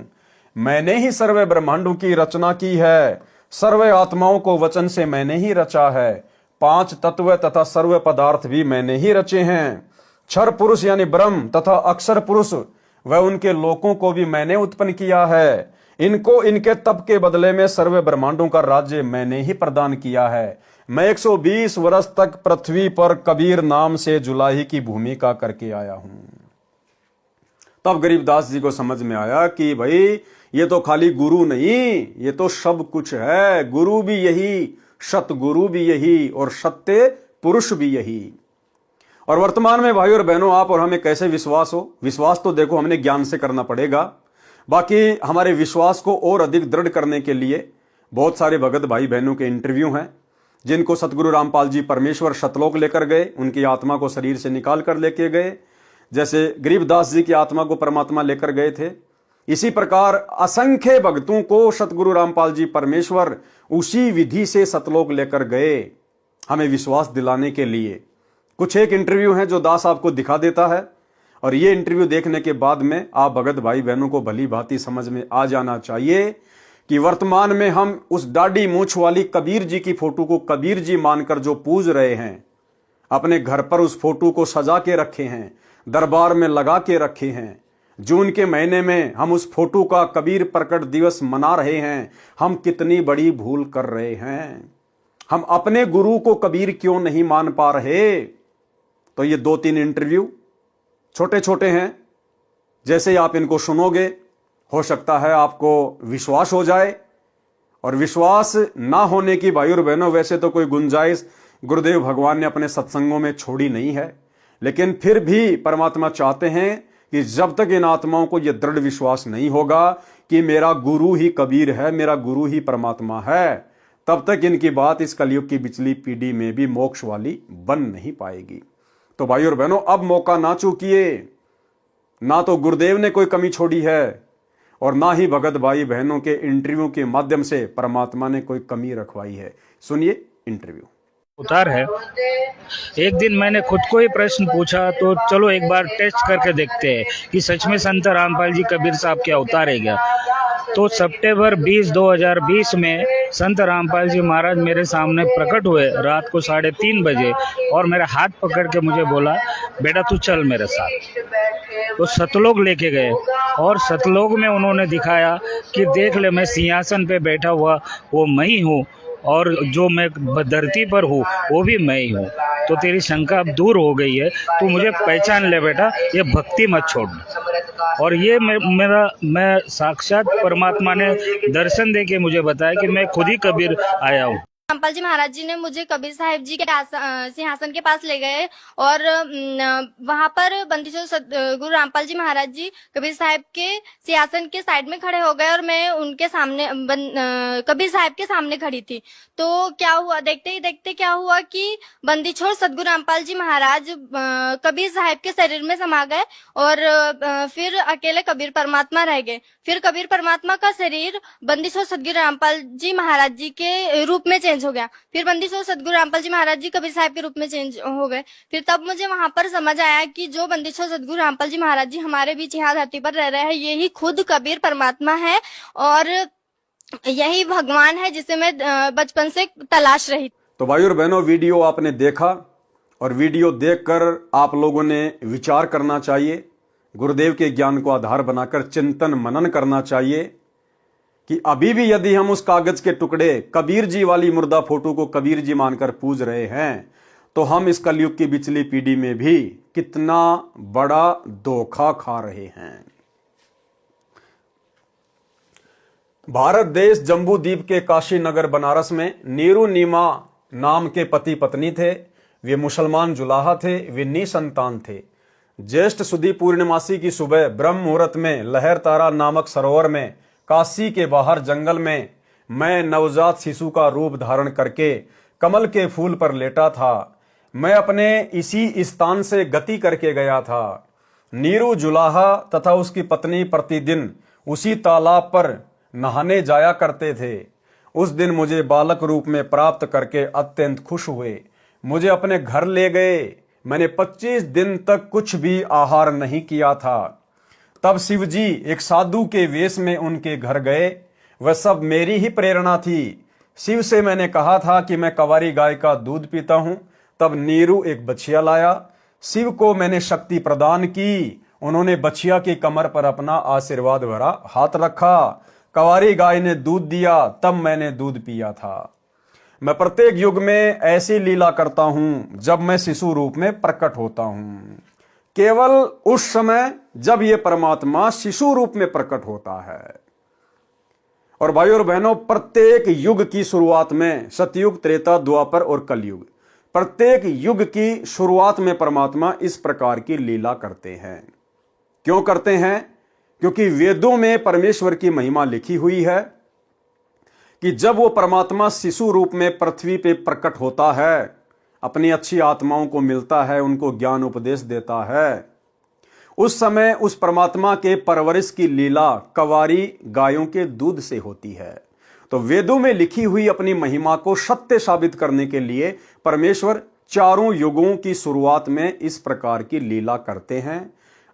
मैंने ही सर्व ब्रह्मांडों की रचना की है, सर्व आत्माओं को वचन से मैंने ही रचा है, 5 तत्व तथा सर्व पदार्थ भी मैंने ही रचे हैं, क्षर पुरुष यानी ब्रह्म तथा अक्षर पुरुष व उनके लोकों को भी मैंने उत्पन्न किया है, इनको इनके तप के बदले में सर्व ब्रह्मांडों का राज्य मैंने ही प्रदान किया है। मैं 120 वर्ष तक पृथ्वी पर कबीर नाम से जुलाही की भूमिका करके आया हूं। तब गरीबदास जी को समझ में आया कि भाई ये तो खाली गुरु नहीं, ये तो सब कुछ है। गुरु भी यही, सतगुरु भी यही और सत्य पुरुष भी यही। और वर्तमान में भाई और बहनों आप और हमें कैसे विश्वास हो? विश्वास तो देखो हमने ज्ञान से करना पड़ेगा। बाकी हमारे विश्वास को और अधिक दृढ़ करने के लिए बहुत सारे भगत भाई बहनों के इंटरव्यू हैं, जिनको सतगुरु रामपाल जी परमेश्वर सतलोक लेकर गए, उनकी आत्मा को शरीर से निकाल कर लेके गए। जैसे गरीबदास जी की आत्मा को परमात्मा लेकर गए थे, इसी प्रकार असंख्य भक्तों को सतगुरु रामपाल जी परमेश्वर उसी विधि से सतलोक लेकर गए, हमें विश्वास दिलाने के लिए। कुछ एक इंटरव्यू हैं जो दास आपको दिखा देता है, और ये इंटरव्यू देखने के बाद में आप भगत भाई बहनों को भली भांति समझ में आ जाना चाहिए कि वर्तमान में हम उस दाढ़ी मूंछ वाली कबीर जी की फोटो को कबीर जी मानकर जो पूज रहे हैं, अपने घर पर उस फोटो को सजा के रखे हैं, दरबार में लगा के रखे हैं, जून के महीने में हम उस फोटो का कबीर प्रकट दिवस मना रहे हैं, हम कितनी बड़ी भूल कर रहे हैं। हम अपने गुरु को कबीर क्यों नहीं मान पा रहे? तो ये 2-3 इंटरव्यू छोटे छोटे हैं, जैसे ही आप इनको सुनोगे हो सकता है आपको विश्वास हो जाए। और विश्वास ना होने की भाई और बहनों वैसे तो कोई गुंजाइश गुरुदेव भगवान ने अपने सत्संगों में छोड़ी नहीं है, लेकिन फिर भी परमात्मा चाहते हैं कि जब तक इन आत्माओं को यह दृढ़ विश्वास नहीं होगा कि मेरा गुरु ही कबीर है, मेरा गुरु ही परमात्मा है, तब तक इनकी बात इस कलयुग की बिचली पीढ़ी में भी मोक्ष वाली बन नहीं पाएगी। तो भाई और बहनों अब मौका ना चूकिए, ना तो गुरुदेव ने कोई कमी छोड़ी है और ना ही भगत भाई बहनों के इंटरव्यू के माध्यम से परमात्मा ने कोई कमी रखवाई है। सुनिए इंटरव्यू। उतार है। एक दिन मैंने खुद को ही प्रश्न पूछा, तो चलो एक बार टेस्ट करके देखते हैं कि सच में संत रामपाल जी कबीर साहब क्या उतारे क्या। तो सितंबर 20, 2020 में संत रामपाल जी महाराज मेरे सामने प्रकट हुए रात को 3:30 बजे और मेरा हाथ पकड़ के मुझे बोला, बेटा तू चल मेरे साथ। तो सतलोक लेके गए और सतलोक में उन्होंने दिखाया कि देख ले, मैं सिंहासन पे बैठा हुआ वो मैं ही हूँ और जो मैं धरती पर हूँ वो भी मैं ही हूँ। तो तेरी शंका अब दूर हो गई है, तू मुझे पहचान ले बेटा, ये भक्ति मत छोड़। और ये मैं साक्षात परमात्मा ने दर्शन दे के मुझे बताया कि मैं खुद ही कबीर आया हूँ। रामपाल जी महाराज जी ने मुझे कबीर साहिब जी के सिंहासन के पास ले गए और वहां पर बंदीछोड़ गुरु रामपाल जी महाराज जी कबीर साहिब के सिंहासन के साइड में खड़े हो गए और मैं उनके सामने कबीर साहिब के सामने खड़ी थी। तो क्या हुआ, देखते ही देखते क्या हुआ कि बंदीछोड़ सतगुरु रामपाल जी महाराज कबीर साहिब के शरीर में समा गए और फिर अकेले कबीर परमात्मा रह गए। फिर कबीर परमात्मा का शरीर बंदीछोड़ सतगुरु रामपाल जी महाराज जी के रूप में चेंज हो गया। फिर बंदीछोड़ सतगुरु रामपाल जी महाराज जी कबीर साहिब के रूप में चेंज हो गए। फिर तब मुझे वहां पर समझ आया कि जो बंदीछोड़ सतगुरु रामपाल जी महाराज जी हमारे बीच यहाँ धरती पर रह रहे हैं, ये ही खुद कबीर परमात्मा है और यही भगवान है जिसे मैं बचपन से तलाश रही। तो भाई और बहनों, वीडियो आपने देखा और वीडियो देखकर आप लोगों ने विचार करना चाहिए, गुरुदेव के ज्ञान को आधार बनाकर चिंतन मनन करना चाहिए कि अभी भी यदि हम उस कागज के टुकड़े कबीर जी वाली मुर्दा फोटो को कबीर जी मानकर पूज रहे हैं तो हम इस कलयुग की पिछली पीढ़ी में भी कितना बड़ा धोखा खा रहे हैं। भारत देश जम्बू द्वीप के काशी नगर बनारस में नीरू नीमा नाम के पति पत्नी थे। वे मुसलमान जुलाहा थे, वे निसंतान थे। ज्येष्ठ सुदी पूर्णिमासी की सुबह ब्रह्म मुहूर्त में लहर तारा नामक सरोवर में काशी के बाहर जंगल में मैं नवजात शिशु का रूप धारण करके कमल के फूल पर लेटा था। मैं अपने इसी स्थान से गति करके गया था। नीरू जुलाहा तथा उसकी पत्नी प्रतिदिन उसी तालाब पर नहाने जाया करते थे। उस दिन मुझे बालक रूप में प्राप्त करके अत्यंत खुश हुए। मुझे अपने घर ले गए। मैंने 25 दिन तक कुछ भी आहार नहीं किया था। तब शिवजी एक साधु के वेश में उनके घर गए। वह सब मेरी ही प्रेरणा थी। शिव से मैंने कहा था कि मैं कंवारी गाय का दूध पीता हूं। तब नीरू एक बछिया लाया। शिव को मैंने शक्ति प्रदान की। उन्होंने बछिया की कमर पर अपना आशीर्वाद भरा हाथ रखा। कंवारी गाय ने दूध दिया, तब मैंने दूध पिया था। मैं प्रत्येक युग में ऐसी लीला करता हूं जब मैं शिशु रूप में प्रकट होता हूं, केवल उस समय जब यह परमात्मा शिशु रूप में प्रकट होता है। और भाइयों और बहनों, प्रत्येक युग की शुरुआत में सतयुग, त्रेता, द्वापर और कलयुग, प्रत्येक युग की शुरुआत में परमात्मा इस प्रकार की लीला करते हैं। क्यों करते हैं? क्योंकि वेदों में परमेश्वर की महिमा लिखी हुई है कि जब वो परमात्मा शिशु रूप में पृथ्वी पे प्रकट होता है, अपनी अच्छी आत्माओं को मिलता है, उनको ज्ञान उपदेश देता है, उस समय उस परमात्मा के परवरिश की लीला कंवारी गायों के दूध से होती है। तो वेदों में लिखी हुई अपनी महिमा को सत्य साबित करने के लिए परमेश्वर चारों युगों की शुरुआत में इस प्रकार की लीला करते हैं।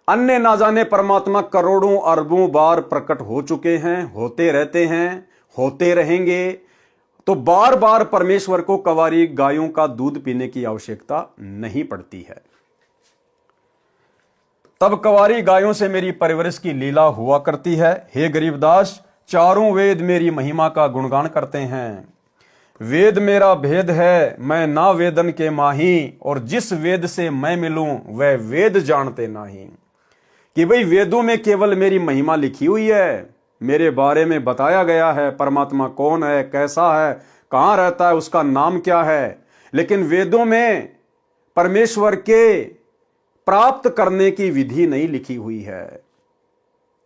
अन्य ना जाने परमात्मा करोड़ों अरबों बार प्रकट हो चुके हैं, होते रहते हैं, होते रहेंगे। तो बार बार परमेश्वर को कंवारी गायों का दूध पीने की आवश्यकता नहीं पड़ती है। तब कंवारी गायों से मेरी परवरिश की लीला हुआ करती है। हे गरीबदास, चारों वेद मेरी महिमा का गुणगान करते हैं। वेद मेरा भेद है, मैं ना वेदन के माही, और जिस वेद से मैं मिलूं वह वेद जानते नहीं। कि भाई वेदों में केवल मेरी महिमा लिखी हुई है, मेरे बारे में बताया गया है, परमात्मा कौन है, कैसा है, कहां रहता है, उसका नाम क्या है, लेकिन वेदों में परमेश्वर के प्राप्त करने की विधि नहीं लिखी हुई है।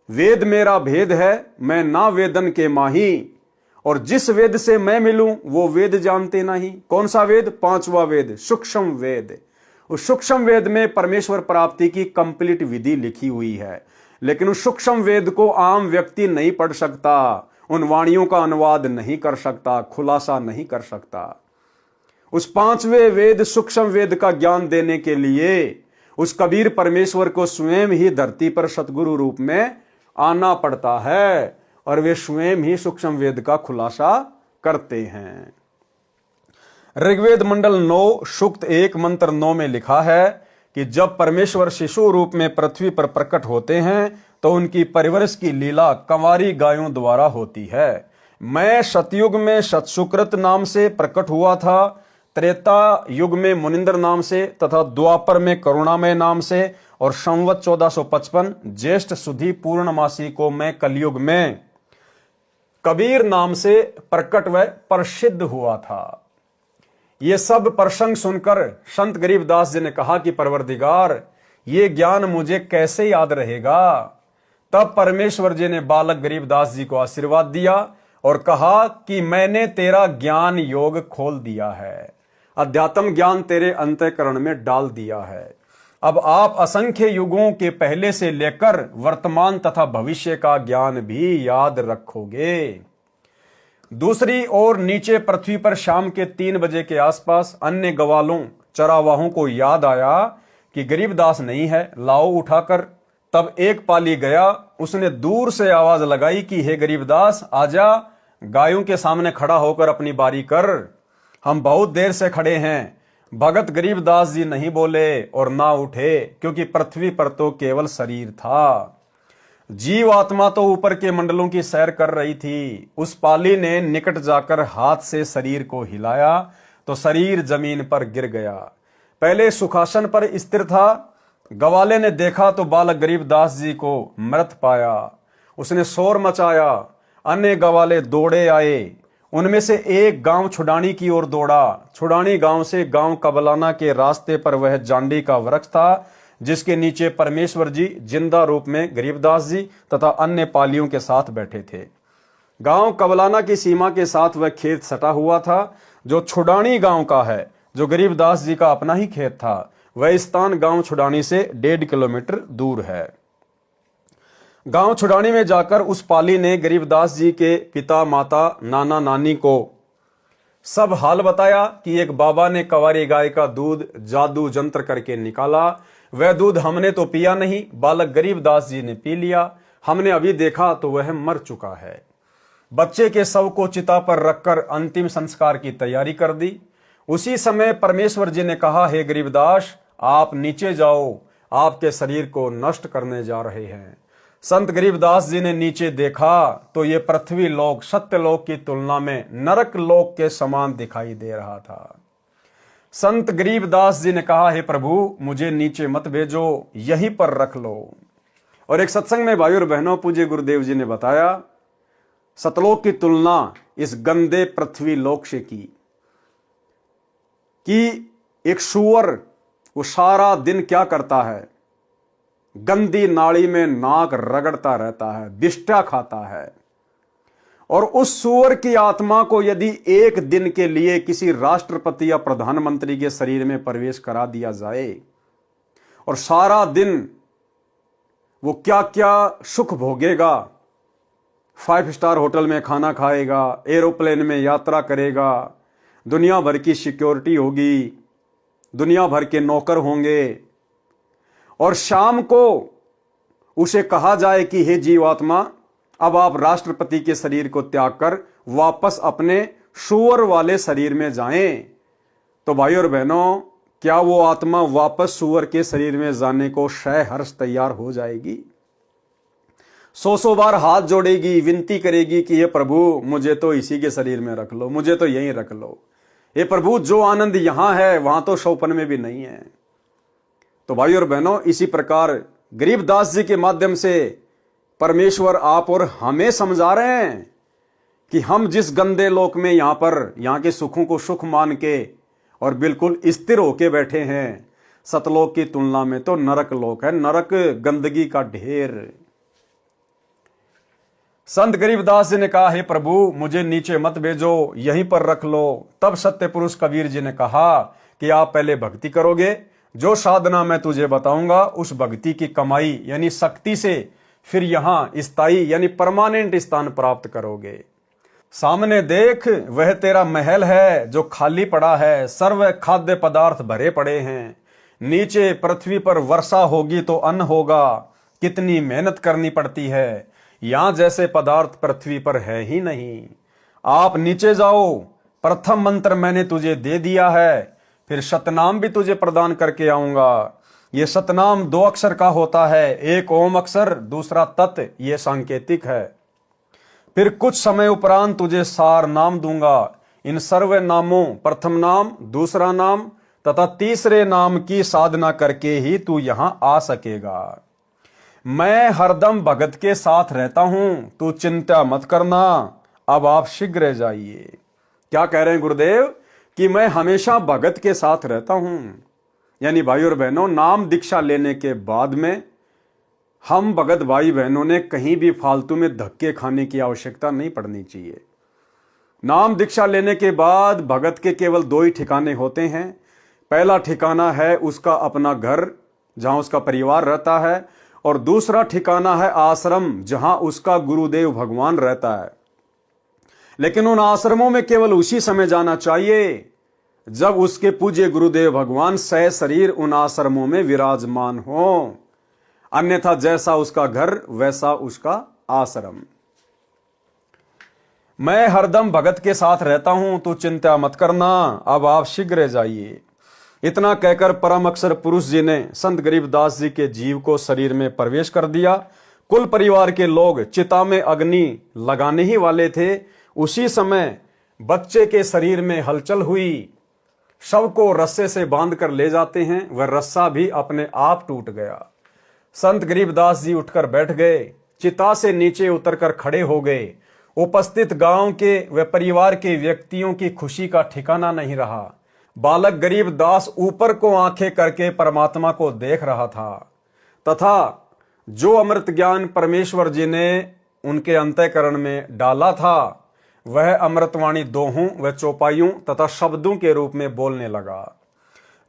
वेद मेरा भेद है, मैं ना वेदन के माही, और जिस वेद से मैं मिलूं वो वेद जानते नहीं। कौन सा वेद? पांचवा वेद, सूक्ष्म वेद। उस सूक्ष्म वेद में परमेश्वर प्राप्ति की कंप्लीट विधि लिखी हुई है, लेकिन उस सूक्ष्म वेद को आम व्यक्ति नहीं पढ़ सकता, उन वाणियों का अनुवाद नहीं कर सकता, खुलासा नहीं कर सकता। उस पांचवें वेद सूक्ष्म वेद का ज्ञान देने के लिए उस कबीर परमेश्वर को स्वयं ही धरती पर सतगुरु रूप में आना पड़ता है और वे स्वयं ही सूक्ष्म वेद का खुलासा करते हैं। ऋग्वेद मंडल 9 सूक्त 1 मंत्र 9 में लिखा है कि जब परमेश्वर शिशु रूप में पृथ्वी पर प्रकट होते हैं तो उनकी परवरिश की लीला कंवारी गायों द्वारा होती है। मैं सतयुग में सतसुकृत नाम से प्रकट हुआ था, त्रेता युग में मुनिंद्र नाम से तथा द्वापर में करुणामय नाम से, और संवत 1455 ज्येष्ठ सुधी पूर्णमासी को मैं कलयुग में कबीर नाम से प्रकट व प्रसिद्ध हुआ था। ये सब प्रसंग सुनकर संत गरीबदास जी ने कहा कि परवरदिगार, ये ज्ञान मुझे कैसे याद रहेगा। तब परमेश्वर जी ने बालक गरीबदास जी को आशीर्वाद दिया और कहा कि मैंने तेरा ज्ञान योग खोल दिया है, अध्यात्म ज्ञान तेरे अंतःकरण में डाल दिया है। अब आप असंख्य युगों के पहले से लेकर वर्तमान तथा भविष्य का ज्ञान भी याद रखोगे। दूसरी ओर नीचे पृथ्वी पर शाम के 3 बजे के आसपास अन्य गवालों चरावाहों को याद आया कि गरीबदास नहीं है, लाओ उठाकर। तब एक पाली गया, उसने दूर से आवाज लगाई कि हे गरीबदास आजा, गायों के सामने खड़ा होकर अपनी बारी कर, हम बहुत देर से खड़े हैं। भगत गरीबदास जी नहीं बोले और ना उठे, क्योंकि पृथ्वी पर तो केवल शरीर था, जीव आत्मा तो ऊपर के मंडलों की सैर कर रही थी। उस पाली ने निकट जाकर हाथ से शरीर को हिलाया तो शरीर जमीन पर गिर गया। पहले सुखासन पर स्थिर था। गवाले ने देखा तो बालक गरीबदास जी को मृत पाया। उसने शोर मचाया, अन्य गवाले दौड़े आए। उनमें से एक गांव छुडानी की ओर दौड़ा। छुडानी गांव से गांव कबलाना के रास्ते पर वह जांडी का वृक्ष था, जिसके नीचे परमेश्वर जी जिंदा रूप में गरीबदास जी तथा अन्य पालियों के साथ बैठे थे। गांव कबलाना की सीमा के साथ वह खेत सटा हुआ था जो छुडानी गांव का है, जो गरीबदास जी का अपना ही खेत था। वह स्थान गांव छुडानी से 1.5 किलोमीटर दूर है। गांव छुडानी में जाकर उस पाली ने गरीबदास जी के पिता, माता, नाना, नानी को सब हाल बताया कि एक बाबा ने कंवारी गाय का दूध जादू जंत्र करके निकाला। वह दूध हमने तो पिया नहीं, बालक गरीबदास जी ने पी लिया। हमने अभी देखा तो वह मर चुका है। बच्चे के शव को चिता पर रखकर अंतिम संस्कार की तैयारी कर दी। उसी समय परमेश्वर जी ने कहा, हे गरीबदास आप नीचे जाओ, आपके शरीर को नष्ट करने जा रहे हैं। संत गरीबदास जी ने नीचे देखा तो ये पृथ्वी लोक सत्यलोक की तुलना में नरक लोक के समान दिखाई दे रहा था। संत गरीबदास जी ने कहा, हे प्रभु मुझे नीचे मत भेजो, यहीं पर रख लो। और एक सत्संग में भाइयों और बहनों पूज्य गुरुदेव जी ने बताया, सतलोक की तुलना इस गंदे पृथ्वी लोक से की कि एक सूअर वो सारा दिन क्या करता है, गंदी नाली में नाक रगड़ता रहता है, बिष्टा खाता है। और उस सूअर की आत्मा को यदि एक दिन के लिए किसी राष्ट्रपति या प्रधानमंत्री के शरीर में प्रवेश करा दिया जाए और सारा दिन वो क्या क्या सुख भोगेगा, 5 स्टार होटल में खाना खाएगा, एरोप्लेन में यात्रा करेगा, दुनिया भर की सिक्योरिटी होगी, दुनिया भर के नौकर होंगे, और शाम को उसे कहा जाए कि हे जीवात्मा अब आप राष्ट्रपति के शरीर को त्याग कर वापस अपने सूअर वाले शरीर में जाएं, तो भाई और बहनों क्या वो आत्मा वापस सूअर के शरीर में जाने को सहर्ष तैयार हो जाएगी? 100 बार हाथ जोड़ेगी, विनती करेगी कि ये प्रभु मुझे तो इसी के शरीर में रख लो, मुझे तो यहीं रख लो। ये प्रभु जो आनंद यहां है वहां तो सौपन में भी नहीं है। तो भाई और बहनों इसी प्रकार गरीबदास जी के माध्यम से परमेश्वर आप और हमें समझा रहे हैं कि हम जिस गंदे लोक में यहाँ के सुखों को सुख मान के और बिल्कुल स्थिर होके बैठे हैं, सतलोक की तुलना में तो नरक लोक है, नरक गंदगी का ढेर। संत गरीबदास जी ने कहा, हे प्रभु मुझे नीचे मत भेजो, यहीं पर रख लो। तब सत्य पुरुष कबीर जी ने कहा कि आप पहले भक्ति करोगे, जो साधना मैं तुझे बताऊंगा उस भक्ति की कमाई यानी शक्ति से फिर यहां स्थायी यानी परमानेंट स्थान प्राप्त करोगे। सामने देख, वह तेरा महल है जो खाली पड़ा है, सर्व खाद्य पदार्थ भरे पड़े हैं। नीचे पृथ्वी पर वर्षा होगी तो अन्न होगा, कितनी मेहनत करनी पड़ती है, यहां जैसे पदार्थ पृथ्वी पर है ही नहीं। आप नीचे जाओ, प्रथम मंत्र मैंने तुझे दे दिया है, फिर सतनाम भी तुझे प्रदान करके आऊंगा। ये सतनाम 2 अक्षर का होता है, एक ओम अक्षर, दूसरा तत्, ये सांकेतिक है। फिर कुछ समय उपरांत तुझे सार नाम दूंगा। इन सर्व नामों, प्रथम नाम, दूसरा नाम तथा तीसरे नाम की साधना करके ही तू यहां आ सकेगा। मैं हरदम भगत के साथ रहता हूं, तू चिंता मत करना। अब आप शीघ्र जाइए। क्या कह रहे हैं गुरुदेव कि मैं हमेशा भगत के साथ रहता हूं। यानी भाई और बहनों, नाम दीक्षा लेने के बाद में हम भगत भाई बहनों ने कहीं भी फालतू में धक्के खाने की आवश्यकता नहीं पड़नी चाहिए। नाम दीक्षा लेने के बाद भगत के केवल 2 ही ठिकाने होते हैं। पहला ठिकाना है उसका अपना घर जहां उसका परिवार रहता है, और दूसरा ठिकाना है आश्रम जहां उसका गुरुदेव भगवान रहता है। लेकिन उन आश्रमों में केवल उसी समय जाना चाहिए जब उसके पूज्य गुरुदेव भगवान सह शरीर उन आश्रमों में विराजमान हो, अन्यथा जैसा उसका घर वैसा उसका आश्रम। मैं हरदम भगत के साथ रहता हूं, तो चिंता मत करना। अब आप शीघ्र जाइए। इतना कहकर परम अक्षर पुरुष जी ने संत गरीबदास जी के जीव को शरीर में प्रवेश कर दिया। कुल परिवार के लोग चिता में अग्नि लगाने ही वाले थे। उसी समय बच्चे के शरीर में हलचल हुई। शव को रस्से से बांध कर ले जाते हैं, वह रस्सा भी अपने आप टूट गया। संत गरीबदास जी उठकर बैठ गए, चिता से नीचे उतरकर खड़े हो गए। उपस्थित गांव के व परिवार के व्यक्तियों की खुशी का ठिकाना नहीं रहा। बालक गरीबदास ऊपर को आंखें करके परमात्मा को देख रहा था, तथा जो अमृत ज्ञान परमेश्वर जी ने उनके अंतःकरण में डाला था वह अमृतवाणी दोहों व चौपाइयों तथा शब्दों के रूप में बोलने लगा।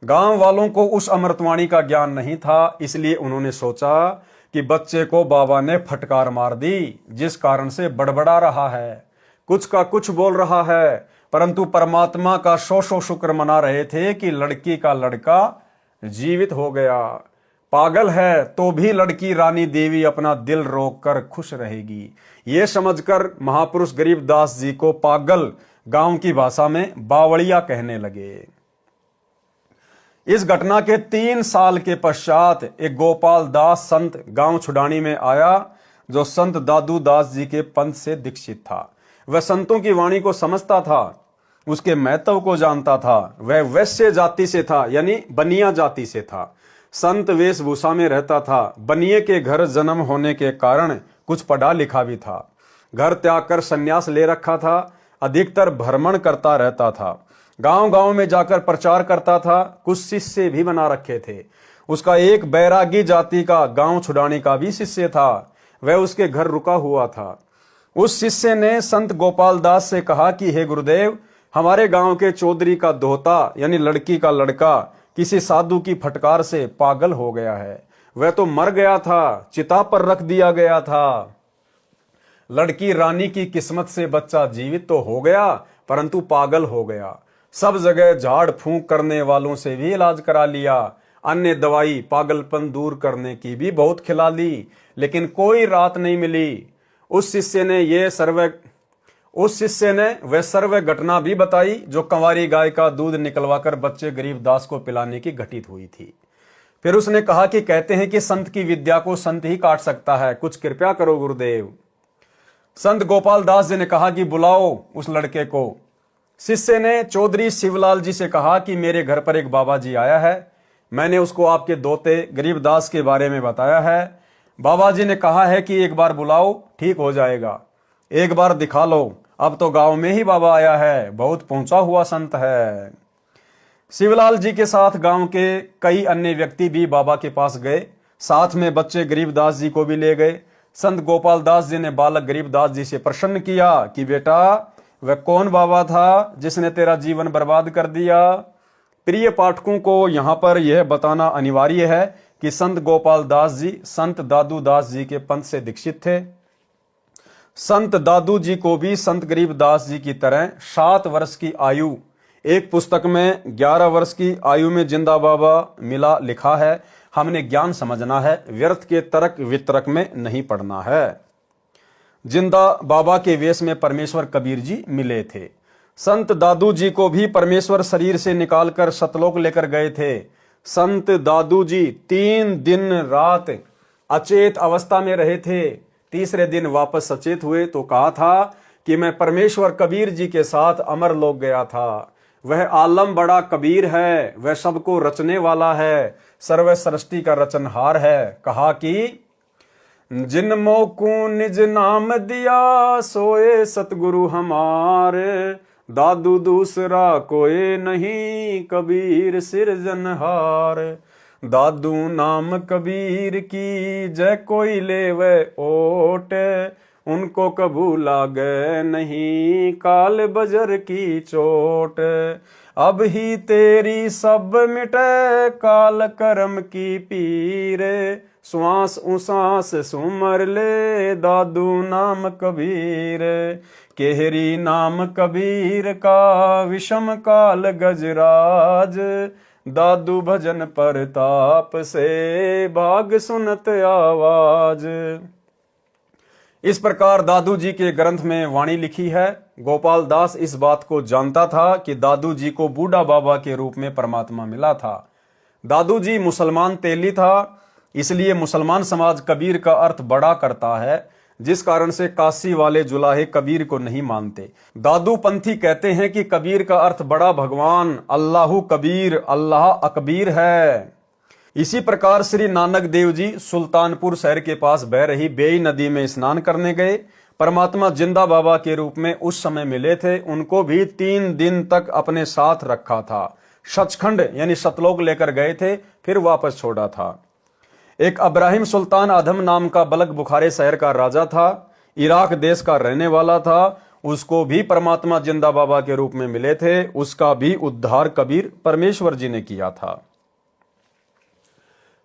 गांव वालों को उस अमृतवाणी का ज्ञान नहीं था, इसलिए उन्होंने सोचा कि बच्चे को बाबा ने फटकार मार दी, जिस कारण से बड़बड़ा रहा है, कुछ का कुछ बोल रहा है। परंतु परमात्मा का सौ शुक्र मना रहे थे कि लड़की का लड़का जीवित हो गया। पागल है तो भी लड़की रानी देवी अपना दिल रोककर खुश रहेगी। ये समझकर महापुरुष गरीबदास जी को पागल गांव की भाषा में बावड़िया कहने लगे। इस घटना के 3 साल के पश्चात एक गोपाल दास संत गांव छुडानी में आया, जो संत दादू दास जी के पंथ से दीक्षित था। वह संतों की वाणी को समझता था, उसके महत्व को जानता था। वह वैश्य जाति से था, यानी बनिया जाति से था। संत वेशभूषा में रहता था। बनिए के घर जन्म होने के कारण कुछ पढ़ा लिखा भी था। घर त्याग कर संन्यास ले रखा था। अधिकतर भ्रमण करता रहता था, गांव गांव में जाकर प्रचार करता था। कुछ शिष्य भी बना रखे थे। उसका एक बैरागी जाति का गांव छुडानी का भी शिष्य था, वह उसके घर रुका हुआ था। उस शिष्य ने संत गोपाल दास से कहा कि हे गुरुदेव, हमारे गांव के चौधरी का दोहता यानी लड़की का लड़का किसी साधु की फटकार से पागल हो गया है। वह तो मर गया था, चिता पर रख दिया गया था। लड़की रानी की किस्मत से बच्चा जीवित तो हो गया, परंतु पागल हो गया। सब जगह झाड़ फूंक करने वालों से भी इलाज करा लिया, अन्य दवाई पागलपन दूर करने की भी बहुत खिला ली, लेकिन कोई राहत नहीं मिली। उस शिष्य ने वह सर्व घटना भी बताई जो कंवारी गाय का दूध निकलवाकर बच्चे गरीबदास को पिलाने की घटित हुई थी। फिर उसने कहा कि कहते हैं कि संत की विद्या को संत ही काट सकता है, कुछ कृपया करो गुरुदेव। संत गोपाल दास जी ने कहा कि बुलाओ उस लड़के को। शिष्य ने चौधरी शिवलाल जी से कहा कि मेरे घर पर एक बाबा जी आया है, मैंने उसको आपके दोते गरीबदास के बारे में बताया है। बाबा जी ने कहा है कि एक बार बुलाओ, ठीक हो जाएगा, एक बार दिखा लो। अब तो गांव में ही बाबा आया है, बहुत पहुंचा हुआ संत है। शिवलाल जी के साथ गांव के कई अन्य व्यक्ति भी बाबा के पास गए, साथ में बच्चे गरीबदास जी को भी ले गए। संत गोपाल दास जी ने बालक गरीबदास जी से प्रश्न किया कि बेटा, वह कौन बाबा था जिसने तेरा जीवन बर्बाद कर दिया? प्रिय पाठकों को यहाँ पर यह बताना अनिवार्य है कि संत गोपाल दास जी संत दादू दास जी के पंथ से दीक्षित थे। संत दादू जी को भी संत गरीबदास जी की तरह 7 वर्ष की आयु, एक पुस्तक में 11 वर्ष की आयु में जिंदा बाबा मिला लिखा है। हमने ज्ञान समझना है, व्यर्थ के तर्क वितर्क में नहीं पड़ना है। जिंदा बाबा के वेश में परमेश्वर कबीर जी मिले थे। संत दादू जी को भी परमेश्वर शरीर से निकालकर सतलोक लेकर गए थे। संत दादू जी 3 दिन रात अचेत अवस्था में रहे थे। तीसरे दिन वापस सचेत हुए तो कहा था कि मैं परमेश्वर कबीर जी के साथ अमर लोक गया था। वह आलम बड़ा कबीर है, वह सबको रचने वाला है, सर्व सृष्टि का रचनहार है। कहा कि जिन मोकू निज नाम दिया सोए सतगुरु हमारे, दादू दूसरा कोई नहीं कबीर सिरजनहार। दादू नाम कबीर की जय कोई ले वह ओट, उनको कबू लागे नहीं काल बजर की चोट। अब ही तेरी सब मिटे काल कर्म की पीर, श्वास उसास सुमर ले दादू नाम कबीर। केहरी नाम कबीर का विषम काल गजराज, दादू भजन परताप से भाग सुनत आवाज। इस प्रकार दादू जी के ग्रंथ में वाणी लिखी है। गोपाल दास इस बात को जानता था कि दादू जी को बूढ़ा बाबा के रूप में परमात्मा मिला था। दादू जी मुसलमान तेली था, इसलिए मुसलमान समाज कबीर का अर्थ बड़ा करता है, जिस कारण से काशी वाले जुलाहे कबीर को नहीं मानते। दादू पंथी कहते हैं कि कबीर का अर्थ बड़ा भगवान, अल्लाहु कबीर, अल्लाह अकबीर है। इसी प्रकार श्री नानक देव जी सुल्तानपुर शहर के पास बह रही बेई नदी में स्नान करने गए। परमात्मा जिंदा बाबा के रूप में उस समय मिले थे। उनको भी 3 दिन तक अपने साथ रखा था। सचखंड यानी सतलोक लेकर गए थे, फिर वापस छोड़ा था। एक अब्राहिम सुल्तान अधम नाम का बलक बुखारे शहर का राजा था, इराक देश का रहने वाला था। उसको भी परमात्मा जिंदा बाबा के रूप में मिले थे। उसका भी उद्धार कबीर परमेश्वर जी ने किया था।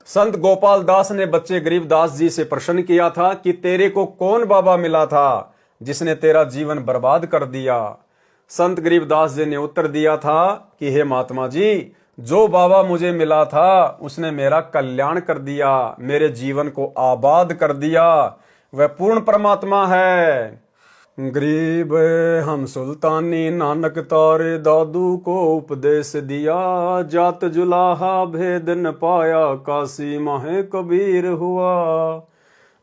संत गोपाल दास ने बच्चे गरीबदास जी से प्रश्न किया था कि तेरे को कौन बाबा मिला था जिसने तेरा जीवन बर्बाद कर दिया। संत गरीबदास जी ने उत्तर दिया था कि हे महात्मा जी, जो बाबा मुझे मिला था उसने मेरा कल्याण कर दिया, मेरे जीवन को आबाद कर दिया। वह पूर्ण परमात्मा है। गरीब हम सुल्तानी नानक तारे दादू को उपदेश दिया, जात जुलाहा भेद न पाया काशी माहे कबीर हुआ।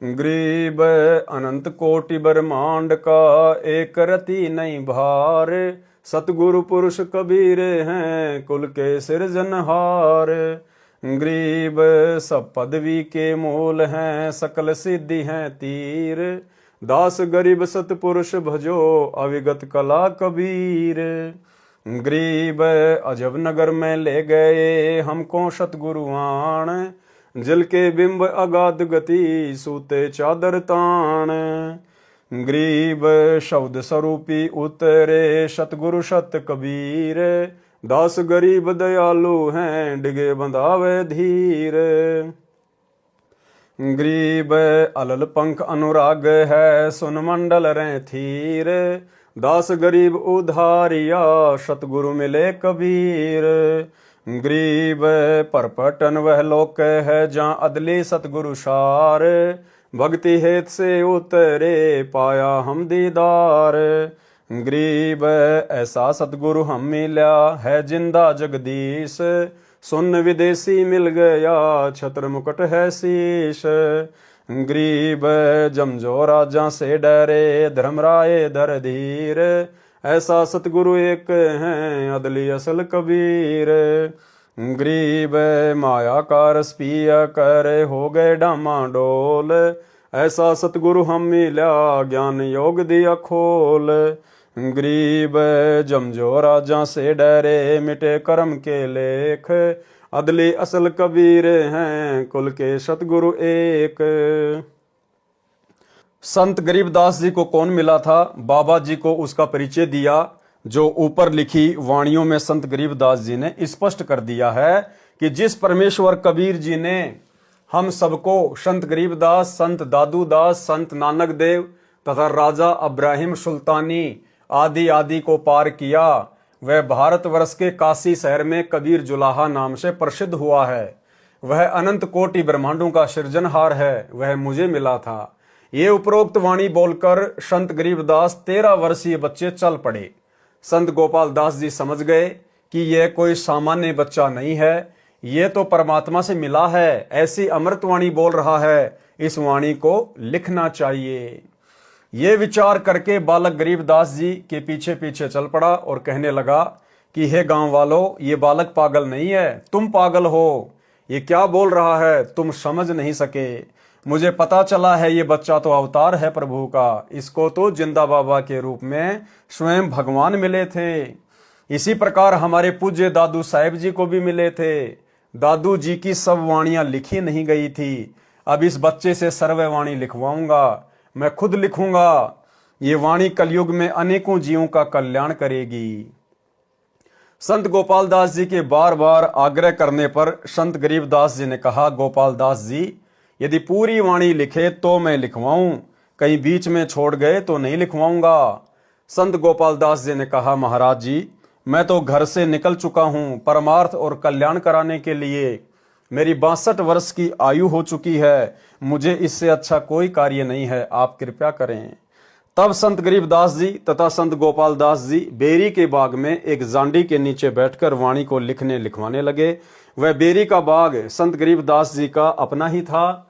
गरीब अनंत कोटि ब्रह्मांड का एक रति नहीं भार, सतगुरु पुरुष कबीर हैं कुल के सिरजनहार। गरीब सब पदवी के मूल हैं सकल सिद्धि हैं तीर, दास गरीब सतपुरुष भजो अविगत कला कबीर। गरीब अजब नगर में ले गए हमको सतगुरु आण, जल के बिंब अगाध गति सूते चादर ताण। गरीब शब्द स्वरूपी उतरे सतगुरु सत कबीर, दास गरीब दयालु हैं डिगे बंधावे धीर। गरीब अलल पंख अनुराग है सुन मंडल रे थीर, दास गरीब उधारिया सतगुरु मिले कबीर। गरीब परपटन वह लोक है जहाँ अदली सतगुरु सार, भक्ति हेत से उतरे पाया हम दीदार। गरीब ऐसा सतगुरु हम मिला है जिंदा जगदीश, सुन विदेशी मिल गया छत्र मुकुट है शीश। गरीब जमजो राजा से डरे धर्मराय दर धीर, ऐसा सतगुरु एक हैं अदली असल कबीर। गरीब माया का रस पिया कर हो गए डामाडोल, ऐसा सतगुरु हम मिला ज्ञान योग दिया खोल। गरीब जमजो राजा से डरे मिटे कर्म के लेख, अदली असल कबीर हैं कुल के सतगुरु एक। संत गरीबदास जी को कौन मिला था? बाबा जी को उसका परिचय दिया। जो ऊपर लिखी वाणियों में संत गरीबदास जी ने स्पष्ट कर दिया है कि जिस परमेश्वर कबीर जी ने हम सबको, संत गरीबदास, संत दादूदास, संत नानक देव तथा राजा अब्राहिम सुल्तानी आदि आदि को पार किया, वह भारतवर्ष के काशी शहर में कबीर जुलाहा नाम से प्रसिद्ध हुआ है। वह अनंत कोटि ब्रह्मांडों का सृजनहार है, वह मुझे मिला था। ये उपरोक्त वाणी बोलकर संत गरीबदास 13 वर्षीय बच्चे चल पड़े। संत गोपाल दास जी समझ गए कि यह कोई सामान्य बच्चा नहीं है, ये तो परमात्मा से मिला है, ऐसी अमृतवाणी बोल रहा है, इस वाणी को लिखना चाहिए। ये विचार करके बालक गरीबदास जी के पीछे पीछे चल पड़ा और कहने लगा कि हे गांव वालों, ये बालक पागल नहीं है, तुम पागल हो। ये क्या बोल रहा है, तुम समझ नहीं सके। मुझे पता चला है ये बच्चा तो अवतार है प्रभु का, इसको तो जिंदा बाबा के रूप में स्वयं भगवान मिले थे। इसी प्रकार हमारे पूज्य दादू साहेब जी को भी मिले थे। दादू जी की सब वाणियां लिखी नहीं गई थी। अब इस बच्चे से सर्व वाणी लिखवाऊंगा, मैं खुद लिखूंगा। ये वाणी कलयुग में अनेकों जीवों का कल्याण करेगी। संत गोपाल दास जी के बार बार आग्रह करने पर संत गरीबदास जी ने कहा, गोपाल दास जी, यदि पूरी वाणी लिखे तो मैं लिखवाऊं, कहीं बीच में छोड़ गए तो नहीं लिखवाऊंगा। संत गोपाल दास जी ने कहा, महाराज जी, मैं तो घर से निकल चुका हूं परमार्थ और कल्याण कराने के लिए। मेरी 62 वर्ष की आयु हो चुकी है, मुझे इससे अच्छा कोई कार्य नहीं है, आप कृपया करें। तब संत गरीबदास जी तथा संत गोपाल दास जी बेरी के बाग में एक जांडी के नीचे बैठकर वाणी को लिखवाने लगे। वह बेरी का बाग संत गरीबदास जी का अपना ही था।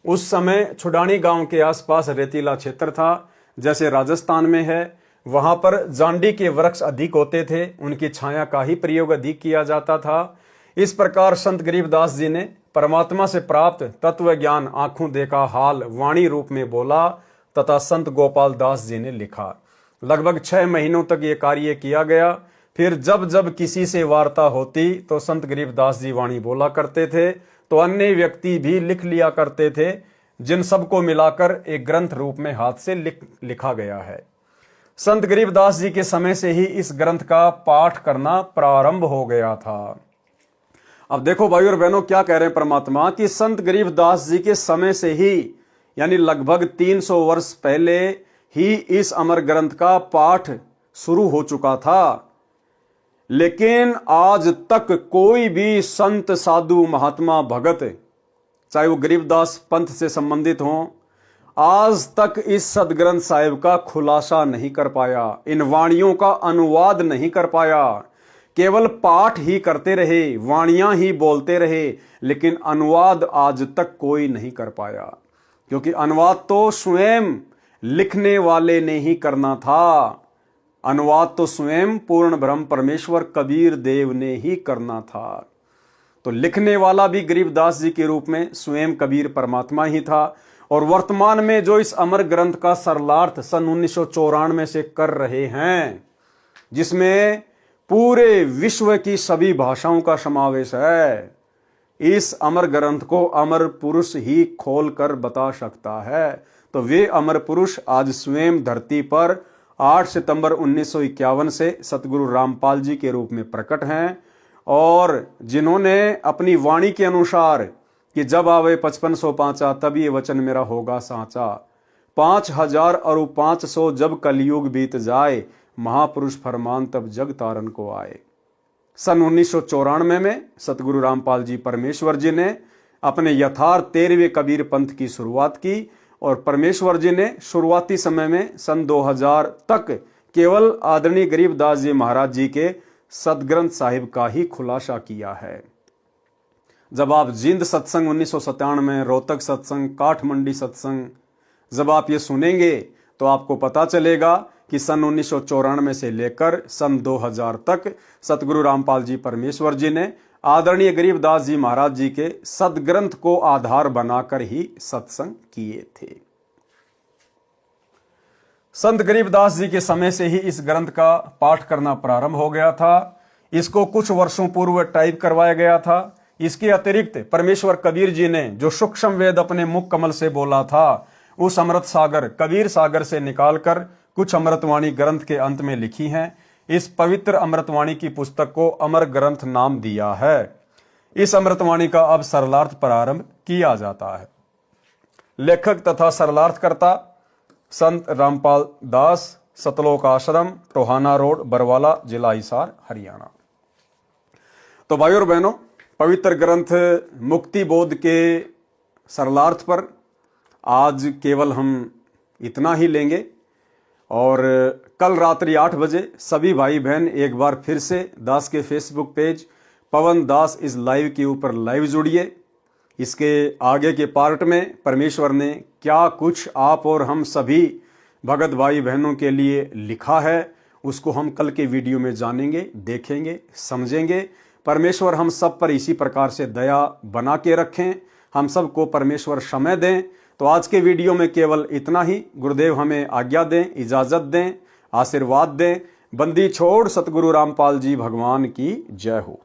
उस समय छुडानी गांव के आसपास रेतीला क्षेत्र था, जैसे राजस्थान में है। वहां पर जांडी के वृक्ष अधिक होते थे, उनकी छाया का ही प्रयोग अधिक किया जाता था। इस प्रकार संत गरीबदास जी ने परमात्मा से प्राप्त तत्व ज्ञान आंखों देखा हाल वाणी रूप में बोला तथा संत गोपाल दास जी ने लिखा। लगभग 6 महीनों तक ये कार्य किया गया। फिर जब जब किसी से वार्ता होती तो संत गरीबदास जी वाणी बोला करते थे, तो अन्य व्यक्ति भी लिख लिया करते थे, जिन सबको मिलाकर एक ग्रंथ रूप में हाथ से लिखा गया है। संत गरीबदास जी के समय से ही इस ग्रंथ का पाठ करना प्रारंभ हो गया था। अब देखो भाई और बहनों, क्या कह रहे हैं परमात्मा कि संत गरीबदास जी के समय से ही, यानी लगभग 300 वर्ष पहले ही इस अमर ग्रंथ का पाठ शुरू हो चुका था। लेकिन आज तक कोई भी संत, साधु, महात्मा, भगत, चाहे वो गरीबदास पंथ से संबंधित हों, आज तक इस सदग्रंथ साहिब का खुलासा नहीं कर पाया, इन वाणियों का अनुवाद नहीं कर पाया। केवल पाठ ही करते रहे, वाणियां ही बोलते रहे, लेकिन अनुवाद आज तक कोई नहीं कर पाया, क्योंकि अनुवाद तो स्वयं लिखने वाले ने ही करना था। अनुवाद तो स्वयं पूर्ण ब्रह्म परमेश्वर कबीर देव ने ही करना था। तो लिखने वाला भी गरीबदास जी के रूप में स्वयं कबीर परमात्मा ही था। और वर्तमान में जो इस अमर ग्रंथ का सरलार्थ सन 1994 से कर रहे हैं, जिसमें पूरे विश्व की सभी भाषाओं का समावेश है, इस अमर ग्रंथ को अमर पुरुष ही खोल कर बता सकता है। तो वे अमर पुरुष आज स्वयं धरती पर 8 सितंबर 1951 से सतगुरु रामपाल जी के रूप में प्रकट हैं, और जिन्होंने अपनी वाणी के अनुसार कि जब आवे 5500 पांचा तब ये वचन मेरा होगा साचा, 5000 और 500 जब कलयुग बीत जाए, महापुरुष फरमान तब जग तारन को आए। सन 1994 में सतगुरु रामपाल जी परमेश्वर जी ने अपने यथार्थ 13वें कबीर पंथ की शुरुआत की, और परमेश्वर जी ने शुरुआती समय में सन 2000 तक केवल आदरणीय गरीबदास जी महाराज जी के सदग्रंथ साहिब का ही खुलासा किया है। जब आप जिंद सत्संग 1997 में, रोहतक सत्संग, काठमंडी सत्संग, जब आप ये सुनेंगे तो आपको पता चलेगा कि सन 1994 से लेकर सन 2000 तक सतगुरु रामपाल जी परमेश्वर जी ने आदरणीय गरीबदास जी महाराज जी के सदग्रंथ को आधार बनाकर ही सत्संग किए थे। संत गरीबदास जी के समय से ही इस ग्रंथ का पाठ करना प्रारंभ हो गया था। इसको कुछ वर्षों पूर्व टाइप करवाया गया था। इसके अतिरिक्त परमेश्वर कबीर जी ने जो सूक्ष्म वेद अपने मुख कमल से बोला था, उस अमृत सागर कबीर सागर से निकालकर कुछ अमृतवाणी ग्रंथ के अंत में लिखी हैं। इस पवित्र अमृतवाणी की पुस्तक को अमर ग्रंथ नाम दिया है। इस अमृतवाणी का अब सरलार्थ प्रारंभ किया जाता है। लेखक तथा सरलार्थकर्ता संत रामपाल दास, सतलोक आश्रम, टोहाना रोड, बरवाला, जिला हिसार, हरियाणा। तो भाई और बहनों, पवित्र ग्रंथ मुक्ति बोध के सरलार्थ पर आज केवल हम इतना ही लेंगे और कल रात्रि 8 बजे सभी भाई बहन एक बार फिर से दास के Facebook page Pawan Das is live के ऊपर लाइव जुड़िए। इसके आगे के पार्ट में परमेश्वर ने क्या कुछ आप और हम सभी भगत भाई बहनों के लिए लिखा है, उसको हम कल के वीडियो में जानेंगे, देखेंगे, समझेंगे। परमेश्वर हम सब पर इसी प्रकार से दया बना के रखें, हम सबको परमेश्वर समय दें। तो आज के वीडियो में केवल इतना ही। गुरुदेव हमें आज्ञा दें, इजाजत दें, आशीर्वाद दें। बंदी छोड़ सतगुरु रामपाल जी भगवान की जय हो।